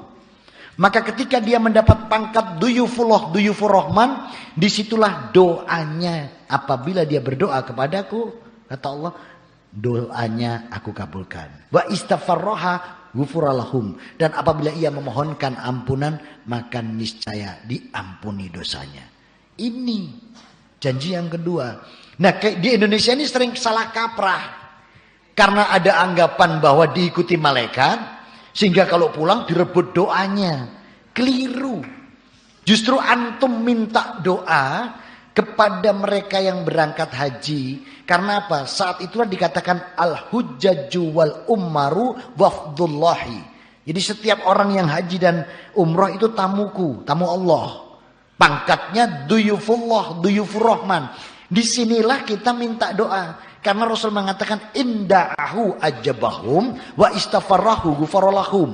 Maka ketika dia mendapat pangkat duyufullah, duyufur rahman, disitulah doanya. Apabila dia berdoa kepadaku, kata Allah, doanya aku kabulkan. Wa istafarraha ghufuralahum. Dan apabila ia memohonkan ampunan, maka niscaya diampuni dosanya. Ini janji yang kedua. Nah, di Indonesia ini sering salah kaprah. Karena ada anggapan bahwa diikuti malaikat, sehingga kalau pulang direbut doanya. Keliru. Justru antum minta doa kepada mereka yang berangkat haji. Karena apa? Saat itulah dikatakan al-hujjaju wal ummaru wafdullahi. Jadi setiap orang yang haji dan umrah itu tamuku, tamu Allah. Pangkatnya duyufullah, duyufur rahman. Disinilah kita minta doa. Karena Rasul mengatakan inda'ahu ajabahum wa istafarrahu gufarolahum.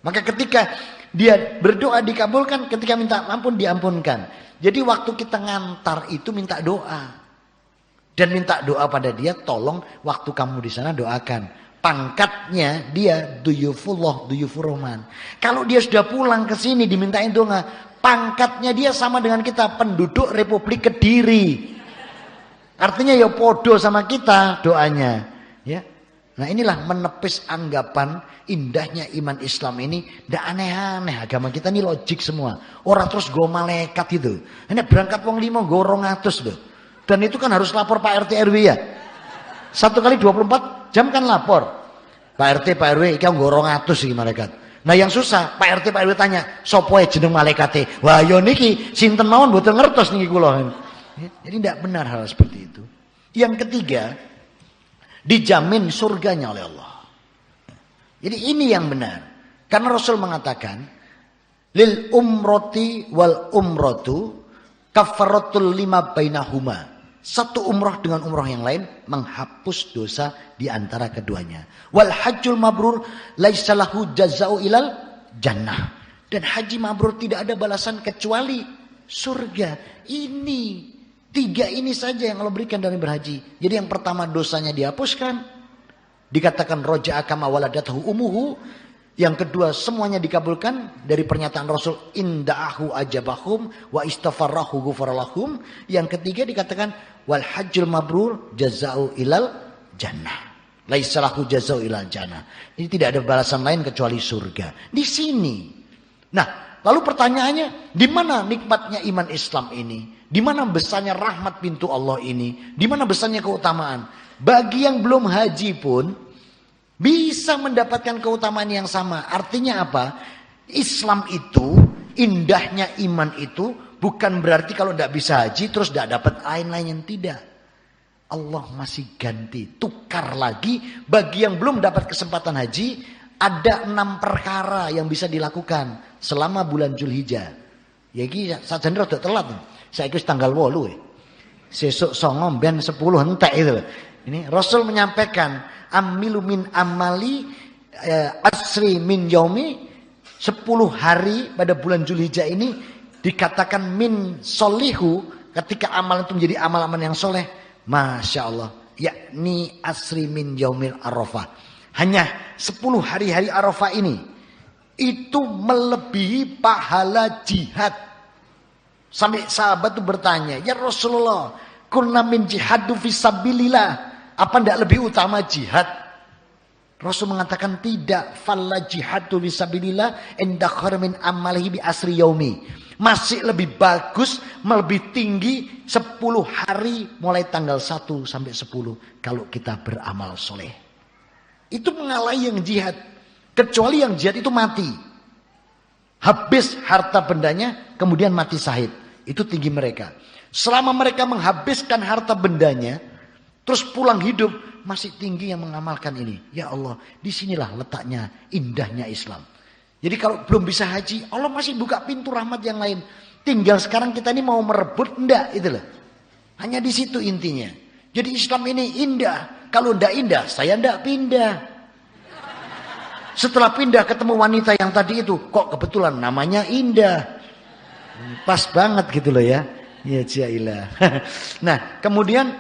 Maka ketika dia berdoa dikabulkan, ketika minta ampun diampunkan. Jadi waktu kita ngantar itu minta doa. Dan minta doa pada dia, tolong waktu kamu di sana doakan. Pangkatnya dia duyufullah, duyufur rahman. Kalau dia sudah pulang ke sini dimintain doa, pangkatnya dia sama dengan kita penduduk Republik Kediri. Artinya ya podo sama kita doanya, ya. Nah inilah menepis anggapan indahnya iman Islam ini. Ndak aneh-aneh, agama kita ini logik semua. Orang terus go malaikat itu. Ini berangkat wong 5 go 200 loh. Dan itu kan harus lapor Pak RT RW ya. 1 kali 24 jam kan lapor. Pak RT Pak RW iki go 200 iki malaikat. Nah yang susah Pak RT Pak RW tanya, sopo jeneng malaikate? Wah yo niki sinten mawon mboten ngertos niki kula. Jadi tidak benar hal seperti itu. Yang ketiga, dijamin surganya oleh Allah. Jadi ini yang benar. Karena Rasul mengatakan, lil umroti wal umrotu kafaratul lima bainahuma. Satu umrah dengan umrah yang lain menghapus dosa di antara keduanya. Wal hajjul mabrur laisa lahu jazau ilal jannah. Dan haji mabrur tidak ada balasan kecuali surga. Ini 3 ini saja yang Allah berikan dari berhaji. Jadi yang pertama dosanya dihapuskan. Dikatakan roja'a kama waladatahu umuhu. Yang kedua semuanya dikabulkan dari pernyataan Rasul inda'ahu ajabahum wa istafarrahu gufaralahum. Yang ketiga dikatakan wal hajjul mabrur jaza'u ilal jannah. Laisalahu jaza'u ilal jannah. Ini tidak ada balasan lain kecuali surga. Di sini. Nah, lalu pertanyaannya, di mana nikmatnya iman Islam ini? Di mana besarnya rahmat pintu Allah ini? Di mana besarnya keutamaan? Bagi yang belum haji pun bisa mendapatkan keutamaan yang sama. Artinya apa? Islam itu, indahnya iman itu bukan berarti kalau tidak bisa haji terus tidak dapat lain-lain yang tidak. Allah masih ganti, tukar lagi. Bagi yang belum dapat kesempatan haji, ada 6 perkara yang bisa dilakukan selama bulan Zulhijjah. Ya iki sajane rada telat. Saiki tanggal 8 sesuk 9 ben 10 entek itu. Ini Rasul menyampaikan amilu min amali asri min yaumi 10 hari pada bulan Zulhijjah ini dikatakan min solihu ketika amal itu menjadi amal-amal yang soleh. Masya Allah, yakni asri min yaumil arafah. Hanya 10 hari-hari Arafah ini itu melebihi pahala jihad. Sampai sahabat itu bertanya, ya Rasulullah, kunna min jihadu fisabilillah. Apa tidak lebih utama jihad? Rasul mengatakan tidak, falla jihadu fisabilillah inda khair min amalihi bi asri yaumi. Masih lebih bagus, lebih tinggi 10 hari mulai tanggal 1 sampai 10 kalau kita beramal soleh. Itu mengalahi yang jihad. Kecuali yang jihad itu mati. Habis harta bendanya, kemudian mati syahid. Itu tinggi mereka. Selama mereka menghabiskan harta bendanya, terus pulang hidup, masih tinggi yang mengamalkan ini. Ya Allah, disinilah letaknya indahnya Islam. Jadi kalau belum bisa haji, Allah masih buka pintu rahmat yang lain. Tinggal sekarang kita ini mau merebut, enggak, itu loh. Hanya di situ intinya. Jadi Islam ini indah. Kalau enggak indah, saya enggak pindah. Setelah pindah ketemu wanita yang tadi itu, kok kebetulan namanya indah. Pas banget gitu loh ya. Ya jailah. Nah, kemudian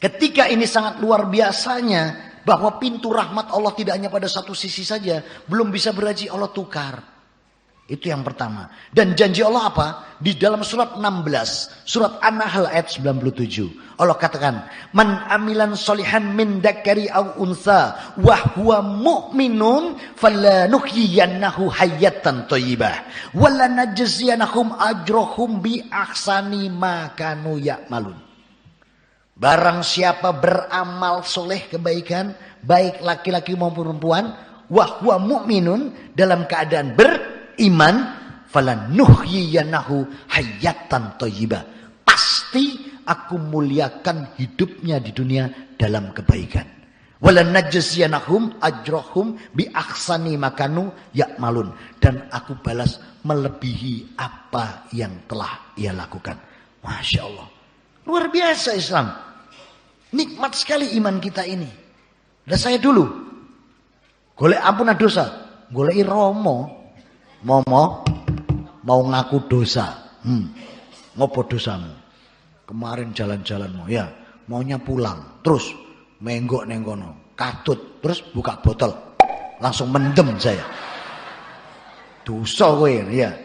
ketika ini sangat luar biasanya bahwa pintu rahmat Allah tidak hanya pada satu sisi saja, belum bisa berhaji, Allah tukar. Itu yang pertama. Dan janji Allah apa? Di dalam surat 16, surat An-Nahl ayat 97. Allah katakan, "Man amilan solihan min dzakari aw unsa wa huwa mu'minun falanuhyiyannahu hayatan thayyibah wa lanajziyanahum ajrahum bi ahsani ma kanu ya'malun." Barang siapa beramal soleh kebaikan, baik laki-laki maupun perempuan, wahwa mu'minun, dalam keadaan beriman, falanuhyiyannahu hayatan thayyibah. Pasti aku muliakan hidupnya di dunia dalam kebaikan. Walanajziyanahum ajrahum bi ahsani makanu ya'malun, dan aku balas melebihi apa yang telah ia lakukan. Masya Allah, luar biasa Islam. Nikmat sekali iman kita ini. Dan saya dulu golek ampunan dosa, goleki romo, mau ngaku dosa. Ngopo dosamu? Kemarin jalan-jalanmu, ya, maunya pulang, terus menggok nenggono, katut, terus buka botol, langsung mendem saya. Dosa kowe, ya.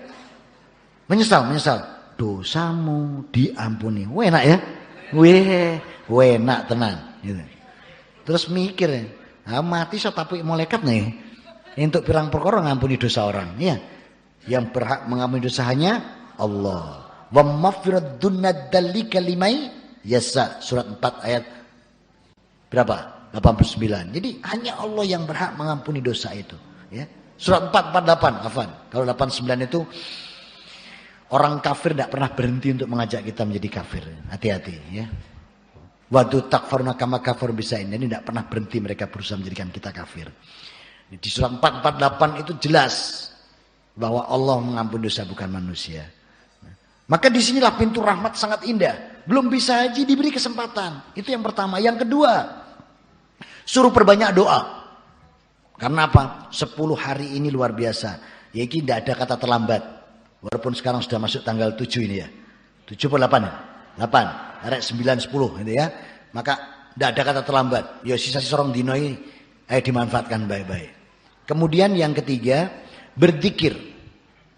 Menyesal. Dosamu diampuni. Weh enak ya? Weh enak tenan gitu. Terus mikir, mati so tapi malaikat nih untuk pirang perkara ngampuni dosa orang, ya. Yang berhak mengampuni dosa hanya Allah. Wa maghfirat dunnadzalika limai yasa, surat 4 ayat berapa? 89. Jadi hanya Allah yang berhak mengampuni dosa itu, ya. Surat 448, afan. Kalau 89 itu orang kafir tidak pernah berhenti untuk mengajak kita menjadi kafir. Hati-hati, ya. Wadu takfaruna kama kafir bisa ini tidak pernah berhenti mereka berusaha menjadikan kita kafir. Di surat 448 itu jelas bahwa Allah mengampuni dosa bukan manusia. Maka disinilah pintu rahmat sangat indah. Belum bisa haji diberi kesempatan. Itu yang pertama. Yang kedua, suruh perbanyak doa. Karena apa? 10 hari ini luar biasa. Ya ini tidak ada kata terlambat. Walaupun sekarang sudah masuk tanggal 7 ini ya. 7 atau 8 ya? 8. Arek 9, 10 gitu ya. Maka tidak ada kata terlambat. Ya sisa-sisa orang dino ini dimanfaatkan baik-baik. Kemudian yang ketiga, berzikir.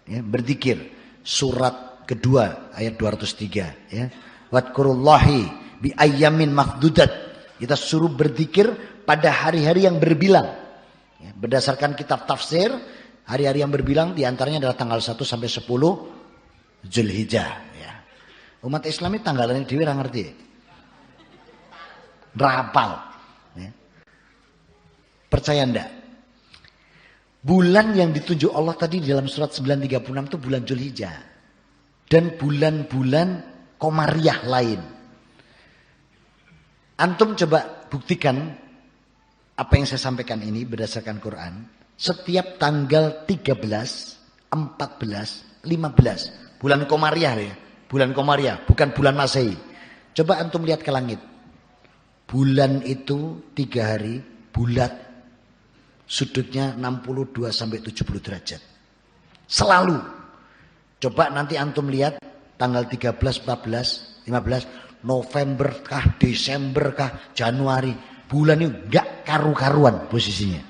Ya, berzikir. Surat kedua ayat 203 ya. Wadkurullahi bi ayyamin mafdudat. Kita suruh berzikir pada hari-hari yang berbilang. Ya, berdasarkan kitab tafsir, hari-hari yang berbilang diantaranya adalah tanggal 1 sampai 10 Zulhijjah. Ya. Umat Islam ini tanggalannya dhewe ora ngerti. Berapal. Ya. Percaya ndak? Bulan yang ditunjuk Allah tadi di dalam surat 936 itu bulan Zulhijjah. Dan bulan-bulan Komariah lain. Antum coba buktikan apa yang saya sampaikan ini berdasarkan Quran. Setiap tanggal 13, 14, 15. Bulan Komariah ya. Bulan Komariah, bukan bulan Masehi. Coba antum lihat ke langit. Bulan itu 3 hari bulat. Sudutnya 62 sampai 70 derajat. Selalu. Coba nanti antum lihat tanggal 13, 14, 15, November kah, Desember kah, Januari. Bulan ini enggak karu-karuan posisinya.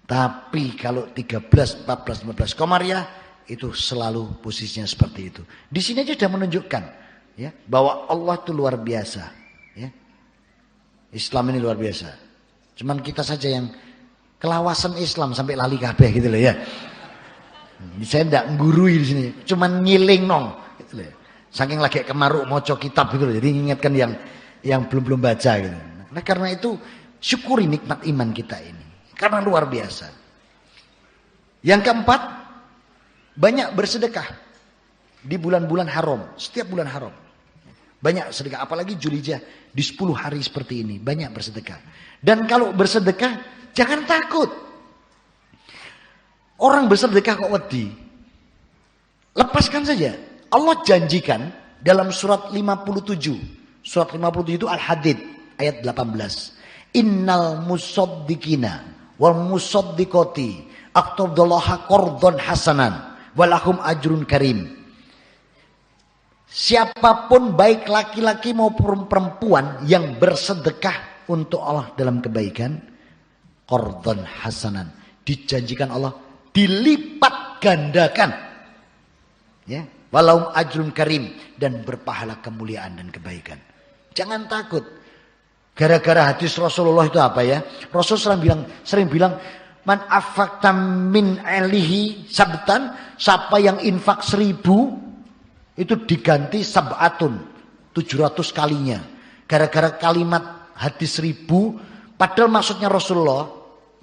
Tapi kalau 13, 14, 15 Komariah itu selalu posisinya seperti itu. Di sini aja sudah menunjukkan ya, bahwa Allah itu luar biasa. Ya. Islam ini luar biasa. Cuman kita saja yang Kelawasan Islam sampai lali kabeh gitu loh ya. Saya ndak nggurui di sini, cuman ngiling nong gitu loh. Saking lagi kemaruk maca kitab gitu loh. Jadi ingatkan yang belum baca gitu. Nah, karena itu syukuri nikmat iman kita ini. Karena luar biasa. Yang keempat, banyak bersedekah di bulan-bulan haram, setiap bulan haram. Banyak sedekah, apalagi Dzulhijjah di 10 hari seperti ini, banyak bersedekah. Dan kalau bersedekah, jangan takut. Orang bersedekah kok wedi. Lepaskan saja. Allah janjikan dalam surat 57. Surat 57 itu Al-Hadid ayat 18. Innal musaddiqina wal musaddiqati aqtardallaha qardhan hasanan walahum ajrun karim. Siapapun baik laki-laki maupun perempuan yang bersedekah untuk Allah dalam kebaikan, qardhan hasanan, dijanjikan Allah dilipat gandakan. Ya, walahum ajrun karim, dan berpahala kemuliaan dan kebaikan. Jangan takut. Gara-gara hadis Rasulullah itu apa ya? Rasul sering bilang man afakta min alihi sabtan, siapa yang infak 1000 itu diganti sab'atun 700 kalinya. Gara-gara kalimat hadis 1000, padahal maksudnya Rasulullah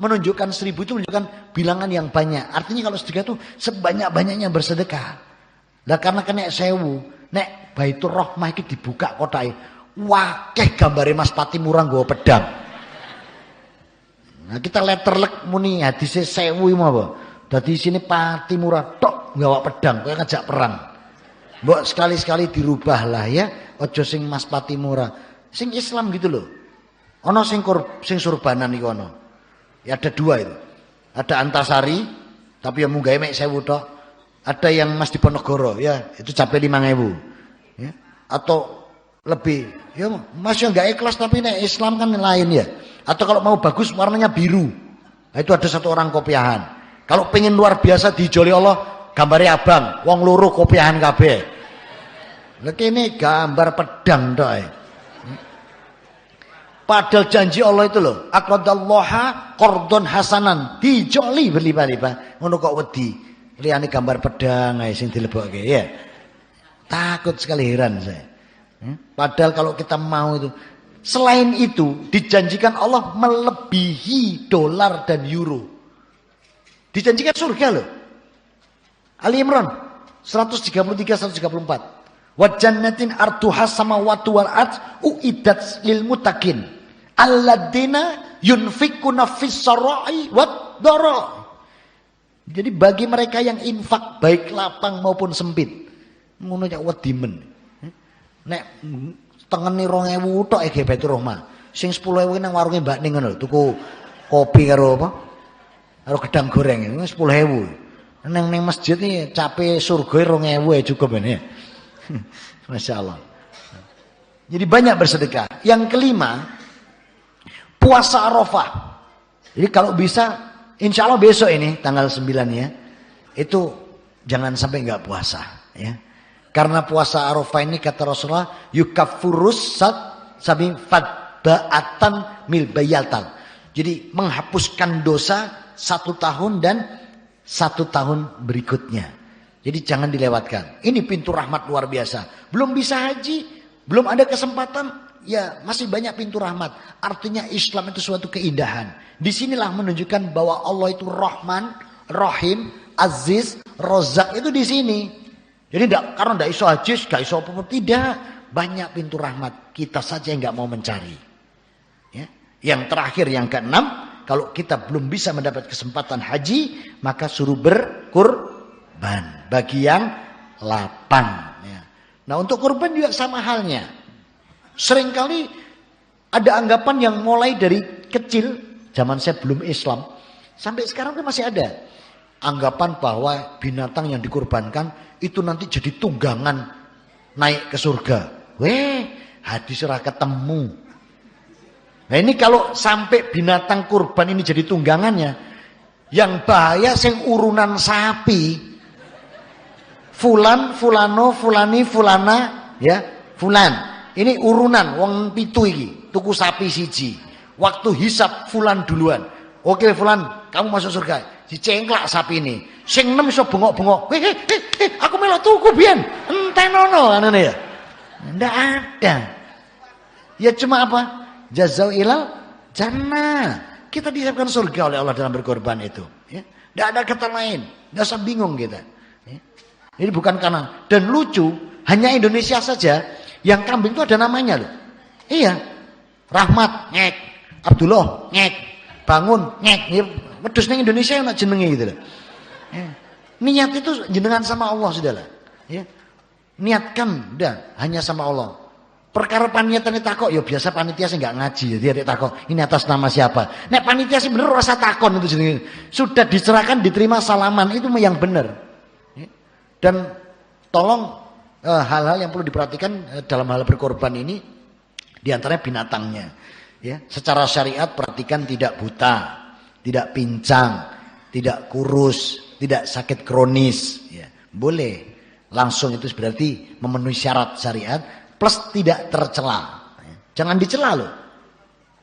menunjukkan 1000 itu menunjukkan bilangan yang banyak. Artinya kalau sedekah itu sebanyak-banyaknya bersedekah. Lah karena kena 1000, nek Baitur Rahmah iki dibuka kotake, wakeh gambare Mas Patimura nggawa pedang. Nah, kita letterlek muni hadise 1000 iki apa? Dadi sini Patimura tok nggawa pedang koyo ngajak perang. Mbok sekali-sekali dirubah lah ya, aja sing Mas Patimura, sing Islam gitu loh. Ana sing surbanan iku ana. Ya ada 2 itu. Ada Antasari, tapi yang munggahe mek 1000 tok. Ada yang Mas Diponegoro, ya itu capai 5.000. Ya. Atau lebih, ya Mas yang enggak ikhlas tapi nek Islam kan lain ya. Atau kalau mau bagus warnanya biru. Nah, itu ada 1 orang kopiahan. Kalau pengen luar biasa dijoli Allah, gambarnya abang, wong loro kopiahan kabeh. Lha kene gambar pedang tok. Padahal janji Allah itu loh, aqradallaha qardhan hasanan, dijoli berlipat-lipat. Ngono kok wedi. Liyane gambar pedang ae sing dilebokke ya. Takut sekali, heran saya. Padahal kalau kita mau itu, selain itu dijanjikan Allah melebihi dolar dan euro. Dijanjikan surga loh. Ali Imran 133-134. Wa jannatin arduha samawati wal ard uiddat lil muttaqin alladzina yunfikuna fis sarai wad dara. Jadi bagi mereka yang infak baik lapang maupun sempit, ngono cak wedi men. Nek tengene 2.000 tok ge Baitur Rahmah. Sing 10.000 nang warunge Mbak Ning ngono lho, tuku kopi karo apa? Karo gedang goreng, 10.000. Neng masjid nih cape surga 2.000 ya cukup ini. Masya Allah. Jadi banyak bersedekah. Yang kelima, puasa Arafah. Jadi kalau bisa, insya Allah besok ini tanggal 9 ya, itu jangan sampai nggak puasa ya. Karena puasa Arafah ini kata Rasulullah yukaffurus sabi fadba'atan mil bayatal. Jadi menghapuskan dosa 1 tahun dan 1 tahun berikutnya. Jadi jangan dilewatkan. Ini pintu rahmat luar biasa. Belum bisa haji, belum ada kesempatan, ya masih banyak pintu rahmat. Artinya Islam itu suatu keindahan. Disinilah menunjukkan bahwa Allah itu Rahman, Rahim, Aziz, Rozak itu di sini. Jadi karena tidak iso haji, tidak iso apa-apa, tidak. Banyak pintu rahmat. Kita saja yang nggak mau mencari. Ya. Yang terakhir, yang keenam, kalau kita belum bisa mendapat kesempatan haji, maka suruh berkurban bagi yang lapang. Ya. Nah untuk kurban juga sama halnya. Seringkali ada anggapan yang mulai dari kecil, zaman saya belum Islam, sampai sekarang itu masih ada. Anggapan bahwa binatang yang dikurbankan itu nanti jadi tunggangan naik ke surga. Hadis ora ketemu. Nah ini kalau sampai binatang kurban ini jadi tunggangannya, yang bahaya sing urunan sapi. Fulan, fulano, fulani, fulana, ya, fulan. Ini urunan wong 7 iki, tuku sapi siji. Waktu hisab fulan duluan. Oke fulan, kamu masuk surga. Dicengklak sapi ini. Sing 6 iso bengok-bengok. Aku melok tuku biyen. Entenono kanane ya. Ndak ada. Ya cuma apa? Jazau ilal jannah. Kita disiapkan surga oleh Allah dalam berkorban itu. Ya. Ndak ada kata lain. Nggak usah bingung kita. Ya. Ini bukan karena. Dan lucu, hanya Indonesia saja yang kambing itu ada namanya loh. Iya. Rahmat, ngek. Abdullah, ngek. Bangun, ngek. Ya, wedhus ning Indonesia ana jenenge gitu loh. Ya. Niat itu jenengan sama Allah sudahlah. Ya. Niatkan, udah hanya sama Allah. Perkara panitia ini takok, ya biasa panitia sih nggak ngaji, ya dia takok ini atas nama siapa. Nek panitia sih bener rasa takon itu jenenge. Sudah diserahkan, diterima salaman itu yang benar. Ya. Dan tolong hal-hal yang perlu diperhatikan dalam hal berkorban ini, diantaranya binatangnya. Ya, secara syariat perhatikan tidak buta, tidak pincang, tidak kurus, tidak sakit kronis. Ya, boleh langsung itu berarti memenuhi syarat syariat plus tidak tercela. Ya, jangan dicela loh.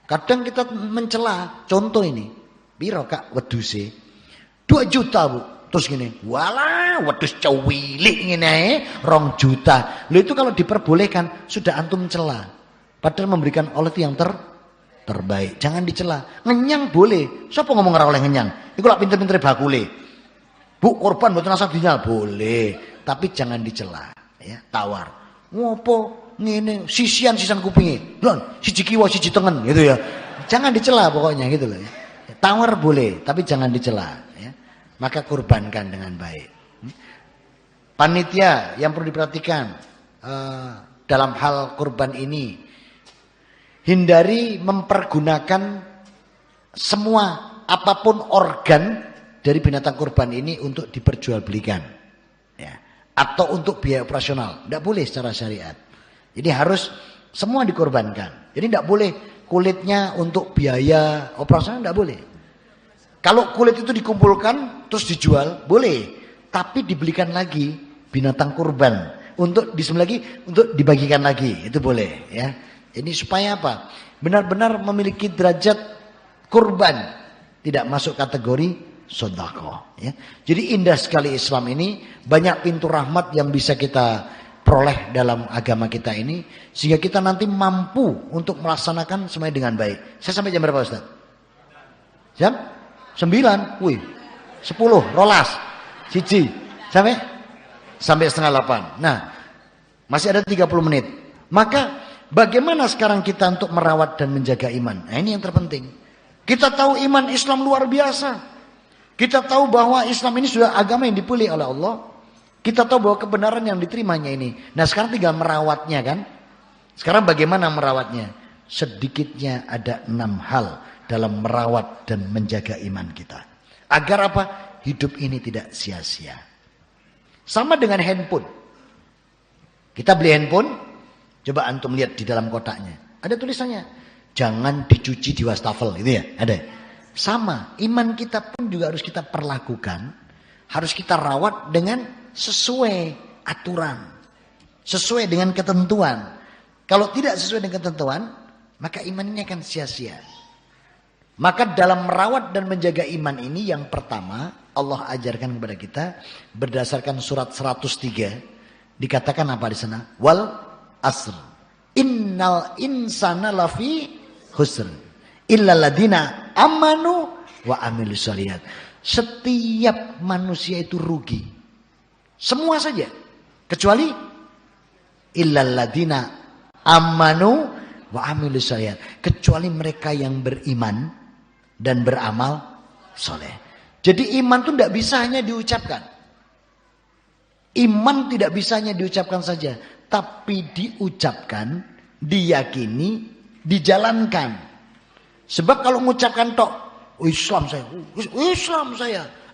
Kadang kita mencela. Contoh ini, piro kak weduse 2 juta bu. Terus gini, walah wedus cewilik ngene 2 juta. Lo itu kalau diperbolehkan sudah antum cela. Padahal memberikan Allah itu yang terbaik. Jangan dicela. Ngenyang boleh. Siapa ngomong ora oleh ngenyang? Iku lak pinter-pinter bakule. Bu korban mboten asal dinyal boleh, tapi jangan dicela, ya. Tawar. Ngopo ngene sisian kupinge. Lon, siji kiwa siji tengen gitu ya. Jangan dicela pokoknya gitu loh ya. Tawar boleh, tapi jangan dicela, ya. Maka kurbankan dengan baik. Panitia yang perlu diperhatikan dalam hal kurban ini, hindari mempergunakan semua apapun organ dari binatang kurban ini untuk diperjualbelikan, ya, atau untuk biaya operasional. Tidak boleh secara syariat. Jadi harus semua dikorbankan. Jadi tidak boleh kulitnya untuk biaya operasional, tidak boleh. Kalau kulit itu dikumpulkan terus dijual, boleh. Tapi dibelikan lagi binatang kurban untuk disembelih lagi, untuk dibagikan lagi, itu boleh, ya. Ini supaya apa? Benar-benar memiliki derajat kurban, tidak masuk kategori sedekah, ya. Jadi indah sekali Islam ini, banyak pintu rahmat yang bisa kita peroleh dalam agama kita ini, sehingga kita nanti mampu untuk melaksanakan semuanya dengan baik. Saya sampai jam berapa Ustaz? Jam 9, 10, rolas, siji, sampai setengah 8. Nah, masih ada 30 menit. Maka bagaimana sekarang kita untuk merawat dan menjaga iman? Nah, ini yang terpenting. Kita tahu iman Islam luar biasa. Kita tahu bahwa Islam ini sudah agama yang dipilih oleh Allah. Kita tahu bahwa kebenaran yang diterimanya ini. Nah sekarang tinggal merawatnya kan. Sekarang bagaimana merawatnya? Sedikitnya ada 6 hal dalam merawat dan menjaga iman kita. Agar apa? Hidup ini tidak sia-sia. Sama dengan handphone. Kita beli handphone. Coba antum lihat di dalam kotaknya. Ada tulisannya. Jangan dicuci di wastafel. Itu ya? Ada. Sama, iman kita pun juga harus kita perlakukan, harus kita rawat dengan sesuai aturan, sesuai dengan ketentuan. Kalau tidak sesuai dengan ketentuan, maka iman ini akan sia-sia. Maka dalam merawat dan menjaga iman ini, yang pertama Allah ajarkan kepada kita berdasarkan surat 103, dikatakan apa di sana? Wal asr, innal insana lafi khusr. Illaladina amanu wa amilus shalihat. Setiap manusia itu rugi. Semua saja. Kecuali illaladina amanu wa amilus shalihat. Kecuali mereka yang beriman dan beramal soleh. Jadi iman itu tidak bisa hanya diucapkan. Iman tidak bisa hanya diucapkan saja. Tapi diucapkan, diyakini, dijalankan. Sebab kalau mengucapkan tok, Islam saya,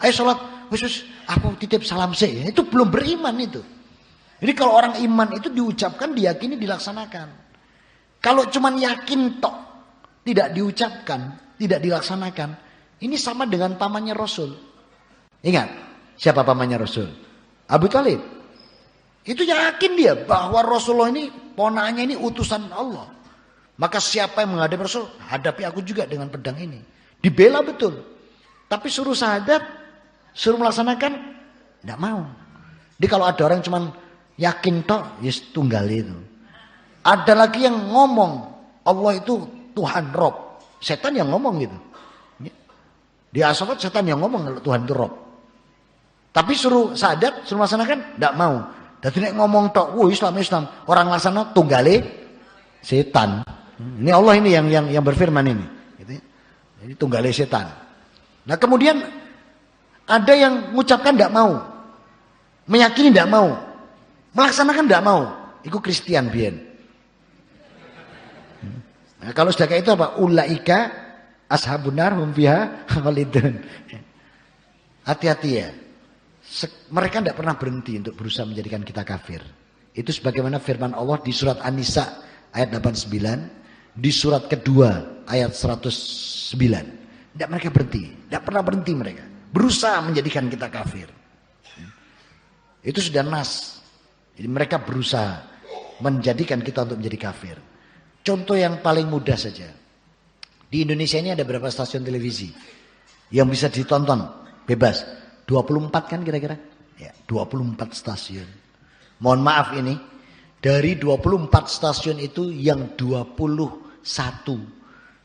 ayo sholat, aku titip salam saya, itu belum beriman itu. Jadi kalau orang iman itu diucapkan, diyakini, dilaksanakan. Kalau cuman yakin tok, tidak diucapkan, tidak dilaksanakan, ini sama dengan pamannya Rasul. Ingat, siapa pamannya Rasul? Abu Thalib. Itu yakin dia bahwa Rasulullah ini, ponakannya ini utusan Allah. Maka siapa yang menghadapi Rasul, hadapi aku juga dengan pedang ini. Dibela betul. Tapi suruh syahadat, suruh melaksanakan, tidak mau. Jadi kalau ada orang cuman yakin tok, yes tunggal itu. Ada lagi yang ngomong Allah itu Tuhan Rob. Setan yang ngomong gitu. Di asofat setan yang ngomong kalau Tuhan itu Rob. Tapi suruh syahadat, suruh melaksanakan, tidak mau. Jadi nek ngomong tok, Islam. Orang laksana tunggale setan. Ini Allah ini yang berfirman ini. Gitu. Jadi tunggale setan. Nah kemudian ada yang mengucapkan tidak mau, meyakini tidak mau, melaksanakan tidak mau. Itu Kristen biyen. Nah, kalau sudah kayak itu apa? Ulaika ashabun nar hum fiha khalidun. Hati-hati ya. Mereka tidak pernah berhenti untuk berusaha menjadikan kita kafir. Itu sebagaimana firman Allah di surat An-Nisa ayat 89, di surat kedua ayat 109. Tidak mereka berhenti, tidak pernah berhenti mereka. Berusaha menjadikan kita kafir. Itu sudah nas. Jadi mereka berusaha menjadikan kita untuk menjadi kafir. Contoh yang paling mudah saja. Di Indonesia ini ada berapa stasiun televisi yang bisa ditonton bebas? 24 kan kira-kira? Ya, 24 stasiun. Mohon maaf ini, dari 24 stasiun itu yang 21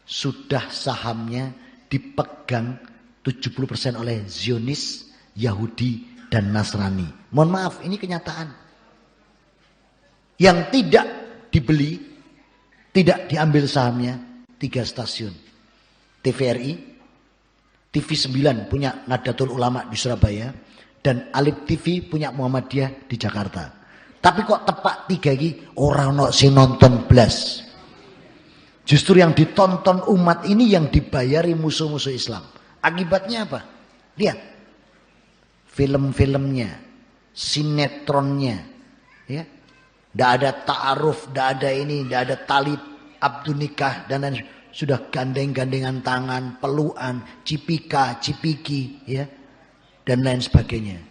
sudah sahamnya dipegang 70% oleh Zionis, Yahudi, dan Nasrani. Mohon maaf, ini kenyataan. Yang tidak dibeli, tidak diambil sahamnya, 3 stasiun. TVRI, TV9 punya Nahdlatul Ulama di Surabaya, dan Alif TV punya Muhammadiyah di Jakarta. Tapi kok tepak 3 ini orang no sing nonton blas. Justru yang ditonton umat ini yang dibayari musuh-musuh Islam. Akibatnya apa? Lihat. Film-filmnya, sinetronnya, ya. Tidak ada ta'aruf, tidak ada ini, tidak ada talib, abdun nikah dan lain. Sudah gandeng-gandengan tangan, pelukan, cipika, cipiki, ya, dan lain sebagainya.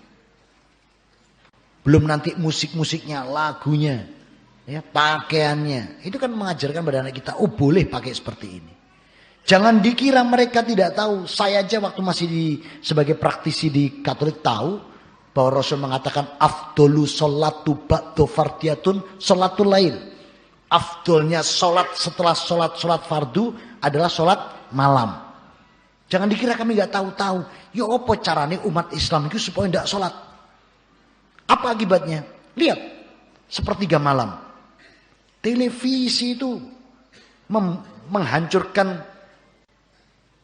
Belum nanti musik-musiknya, lagunya, ya, pakaiannya. Itu kan mengajarkan pada anak kita, oh boleh pakai seperti ini. Jangan dikira mereka tidak tahu. Saya aja waktu masih sebagai praktisi di Katolik tahu bahwa Rasul mengatakan afdolu sholatu ba'du fardiyatun sholatul lail. Afdolnya sholat setelah sholat fardu adalah sholat malam. Jangan dikira kami nggak tahu-tahu. Ya apa caranya umat Islam itu supaya tidak sholat? Apa akibatnya? Lihat, sepertiga malam. Televisi itu menghancurkan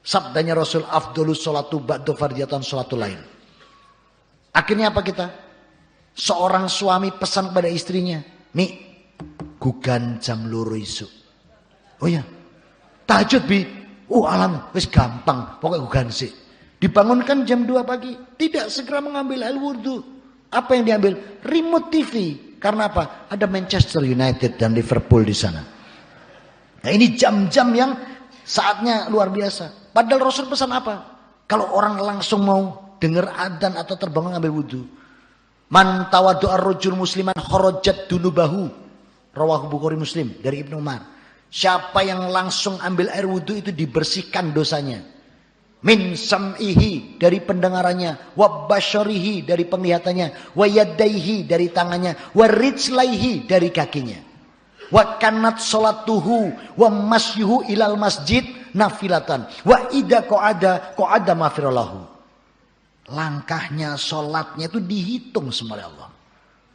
sabdanya Rasul afdolus sholatu ba'du fardiyatan sholatul lail. Akhirnya apa kita? Seorang suami pesan kepada istrinya, "Mi, gugan jam loro isuk." Oh ya, tahajud bi. Oh alam, wis gampang, pokoknya gugan sih. Dibangunkan jam 2 pagi, tidak segera mengambil air wudhu. Apa yang diambil? Remote TV. Karena apa? Ada Manchester United dan Liverpool di sana. Nah ini jam-jam yang saatnya luar biasa. Padahal Rasul pesan apa? Kalau orang langsung mau dengar adzan atau terbangun ngambil wudhu. Man tawadu ar-rajul musliman kharajat dunubahu. Rawahu Bukhari Muslim dari Ibnu Umar. Siapa yang langsung ambil air wudhu itu dibersihkan dosanya. Min sam'ihi dari pendengarannya, wa basyarihi dari penglihatannya, wa yadaihi dari tangannya, wa rijlaihi dari kakinya. Wa kanat salatuhu wa masyuhu ilal masjid nafilatan. Wa idza qa'ada mafirallahu. Langkahnya, sholatnya itu dihitung sama Allah.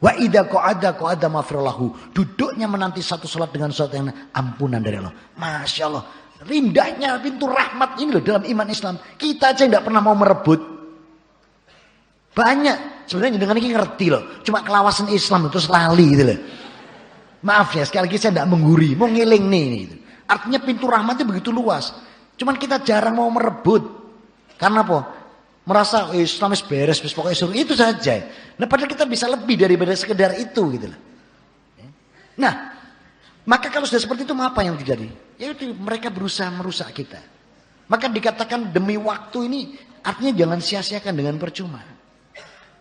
Wa idza qa'ada mafirallahu. Duduknya menanti satu sholat dengan sholat yang ampunan dari Allah. Masya Allah. Rindahnya pintu rahmat ini loh dalam iman Islam. Kita aja tidak pernah mau merebut. Banyak. Sebenarnya dengan ini ngerti loh. Cuma kelawasan Islam itu lali gitu loh. Maaf ya, sekali lagi saya tidak mengguri. Mau ngiling nih. Gitu. Artinya pintu rahmatnya begitu luas. Cuman kita jarang mau merebut. Karena apa? Merasa Islam beres, pokoknya suruh itu saja. Nah padahal kita bisa lebih daripada sekedar itu gitu loh. Nah, maka kalau sudah seperti itu apa yang terjadi? Yaitu mereka berusaha merusak kita. Maka dikatakan demi waktu ini artinya jangan sia-siakan dengan percuma.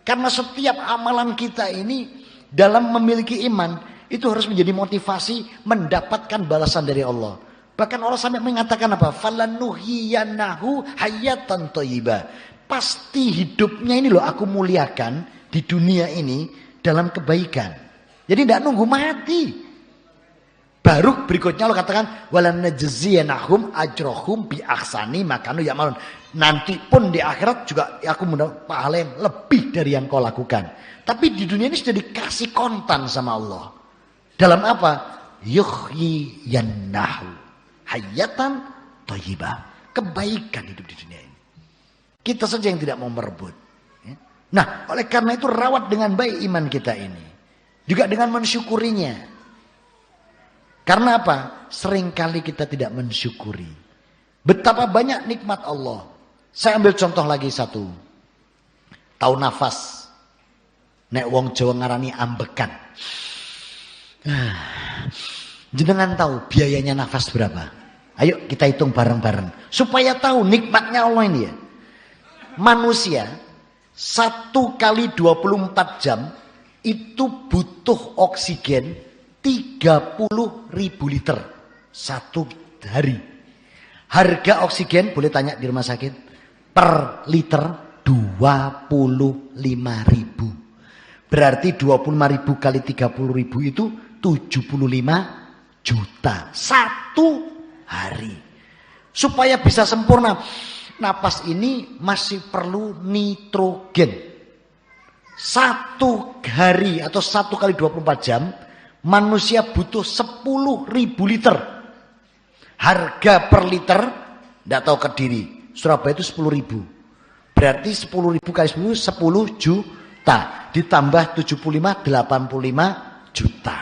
Karena setiap amalan kita ini dalam memiliki iman itu harus menjadi motivasi mendapatkan balasan dari Allah. Bahkan orang sampai mengatakan apa? Falanuhiyanahu hayatan thayyibah. Pasti hidupnya ini loh aku muliakan di dunia ini dalam kebaikan. Jadi tidak nunggu mati. Baru berikutnya Allah katakan walan najziyanahum ajrohum bi ahsani makanu ya'malun. Nanti pun di akhirat juga aku mendapat pahala yang lebih dari yang kau lakukan. Tapi di dunia ini sudah dikasih kontan sama Allah. Dalam apa? Yuhyiyannahu hayatan thayyibah. Kebaikan hidup di dunia ini. Kita saja yang tidak mau merebut. Nah, oleh karena itu rawat dengan baik iman kita ini. Juga dengan mensyukurinya. Karena apa? Seringkali kita tidak mensyukuri. Betapa banyak nikmat Allah. Saya ambil contoh lagi satu. Tahu nafas. Nek wong Jawa ngarani ambekan. Jenengan tahu biayanya nafas berapa? Ayo kita hitung bareng-bareng. Supaya tahu nikmatnya Allah ini ya. Manusia 1 kali 24 jam itu butuh oksigen 30.000 liter satu hari. Harga oksigen boleh tanya di rumah sakit per liter 25.000. Berarti 25.000 kali 30.000 itu 75 juta satu hari. Supaya bisa sempurna, napas ini masih perlu nitrogen. Satu hari atau 1 kali 24 jam manusia butuh 10.000 liter. Harga per liter tidak tahu Kediri, Surabaya itu 10.000. Berarti 10.000 kali 10 juta. Ditambah 75 85 juta.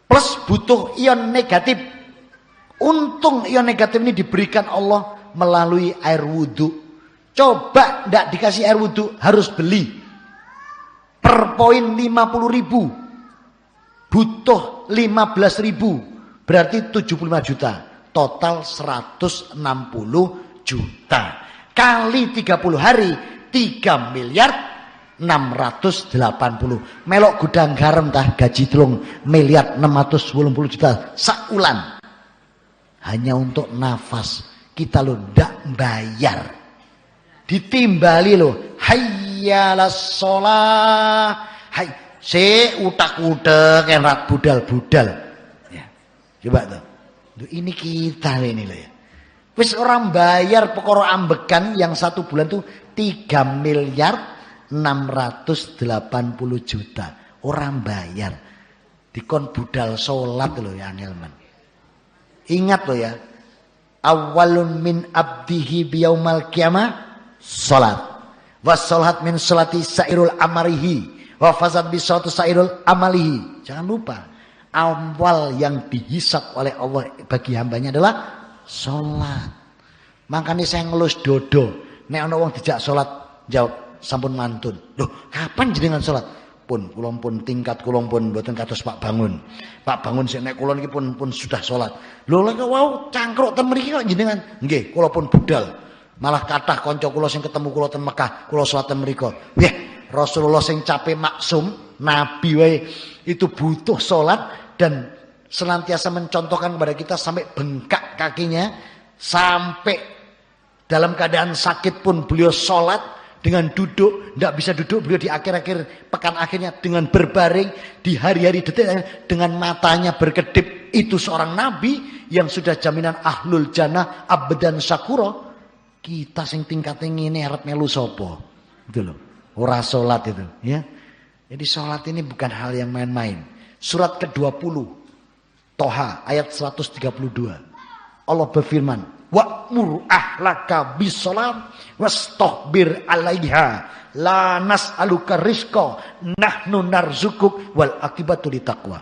Plus butuh ion negatif. Untung ion negatif ini diberikan Allah melalui air wudhu. Coba tidak dikasih air wudhu, harus beli. Per poin 50.000. Butuh 15.000. Berarti 75 juta. Total 160 juta. Kali 30 hari 3 miliar 680. Melok gudang garam tah gaji 3 miliar 680 juta saulan. Hanya untuk nafas. Kita lo ndak bayar. Ditimbali lo. Hayyalas sholah. Si utak-utak erat budal-budal. Ya. Coba tuh. Ini kita ini loh ya. Wis orang bayar pokok ambekan yang 1 bulan tuh 3 miliar 680 juta. Orang bayar. Dikon budal sholat loh ya Angelman. Ingat loh ya. Awalun min abdihi biyaumal qiyamah sholat. Wassolat min sholati sairul amarihi. Wa fasad bisawatu sairul amalihi. Jangan lupa, awal yang dihisap oleh Allah bagi hambanya adalah sholat. Makanya saya ngelus dodo. Nek ana wong dijak sholat, jawab sampun mantun. Loh, kapan jenengan sholat? Pun kulon pun tingkat kulon pun mboten kados Pak Bangun. Pak Bangun sik nek kulon iki pun sudah sholat. Lho lek wau cangkruk ten mriki kok jenengan. Nggih, kula pun budal. Malah kathah kanca kula sing ketemu kula ten Mekah, kula sholat ten mriku. Nggih. Rasulullah sing cape maksum, Nabi wae itu butuh sholat dan senantiasa mencontohkan kepada kita sampai bengkak kakinya, sampai dalam keadaan sakit pun beliau sholat dengan duduk, tidak bisa duduk beliau di akhir-akhir pekan akhirnya dengan berbaring di hari-hari detik dengan matanya berkedip. Itu seorang Nabi yang sudah jaminan ahlul jannah abdan syakura. Kita sing tingkatnya ini arep melu sapa? Gitu loh. Ora sholat itu ya. Jadi sholat ini bukan hal yang main-main. Surat ke-20 Toha ayat 132. Allah berfirman, wa'mur ahlaka bisolat wastaghbir 'alaiha la nas'aluka rizqa nahnu narzukuk wal akibatu litaqwa.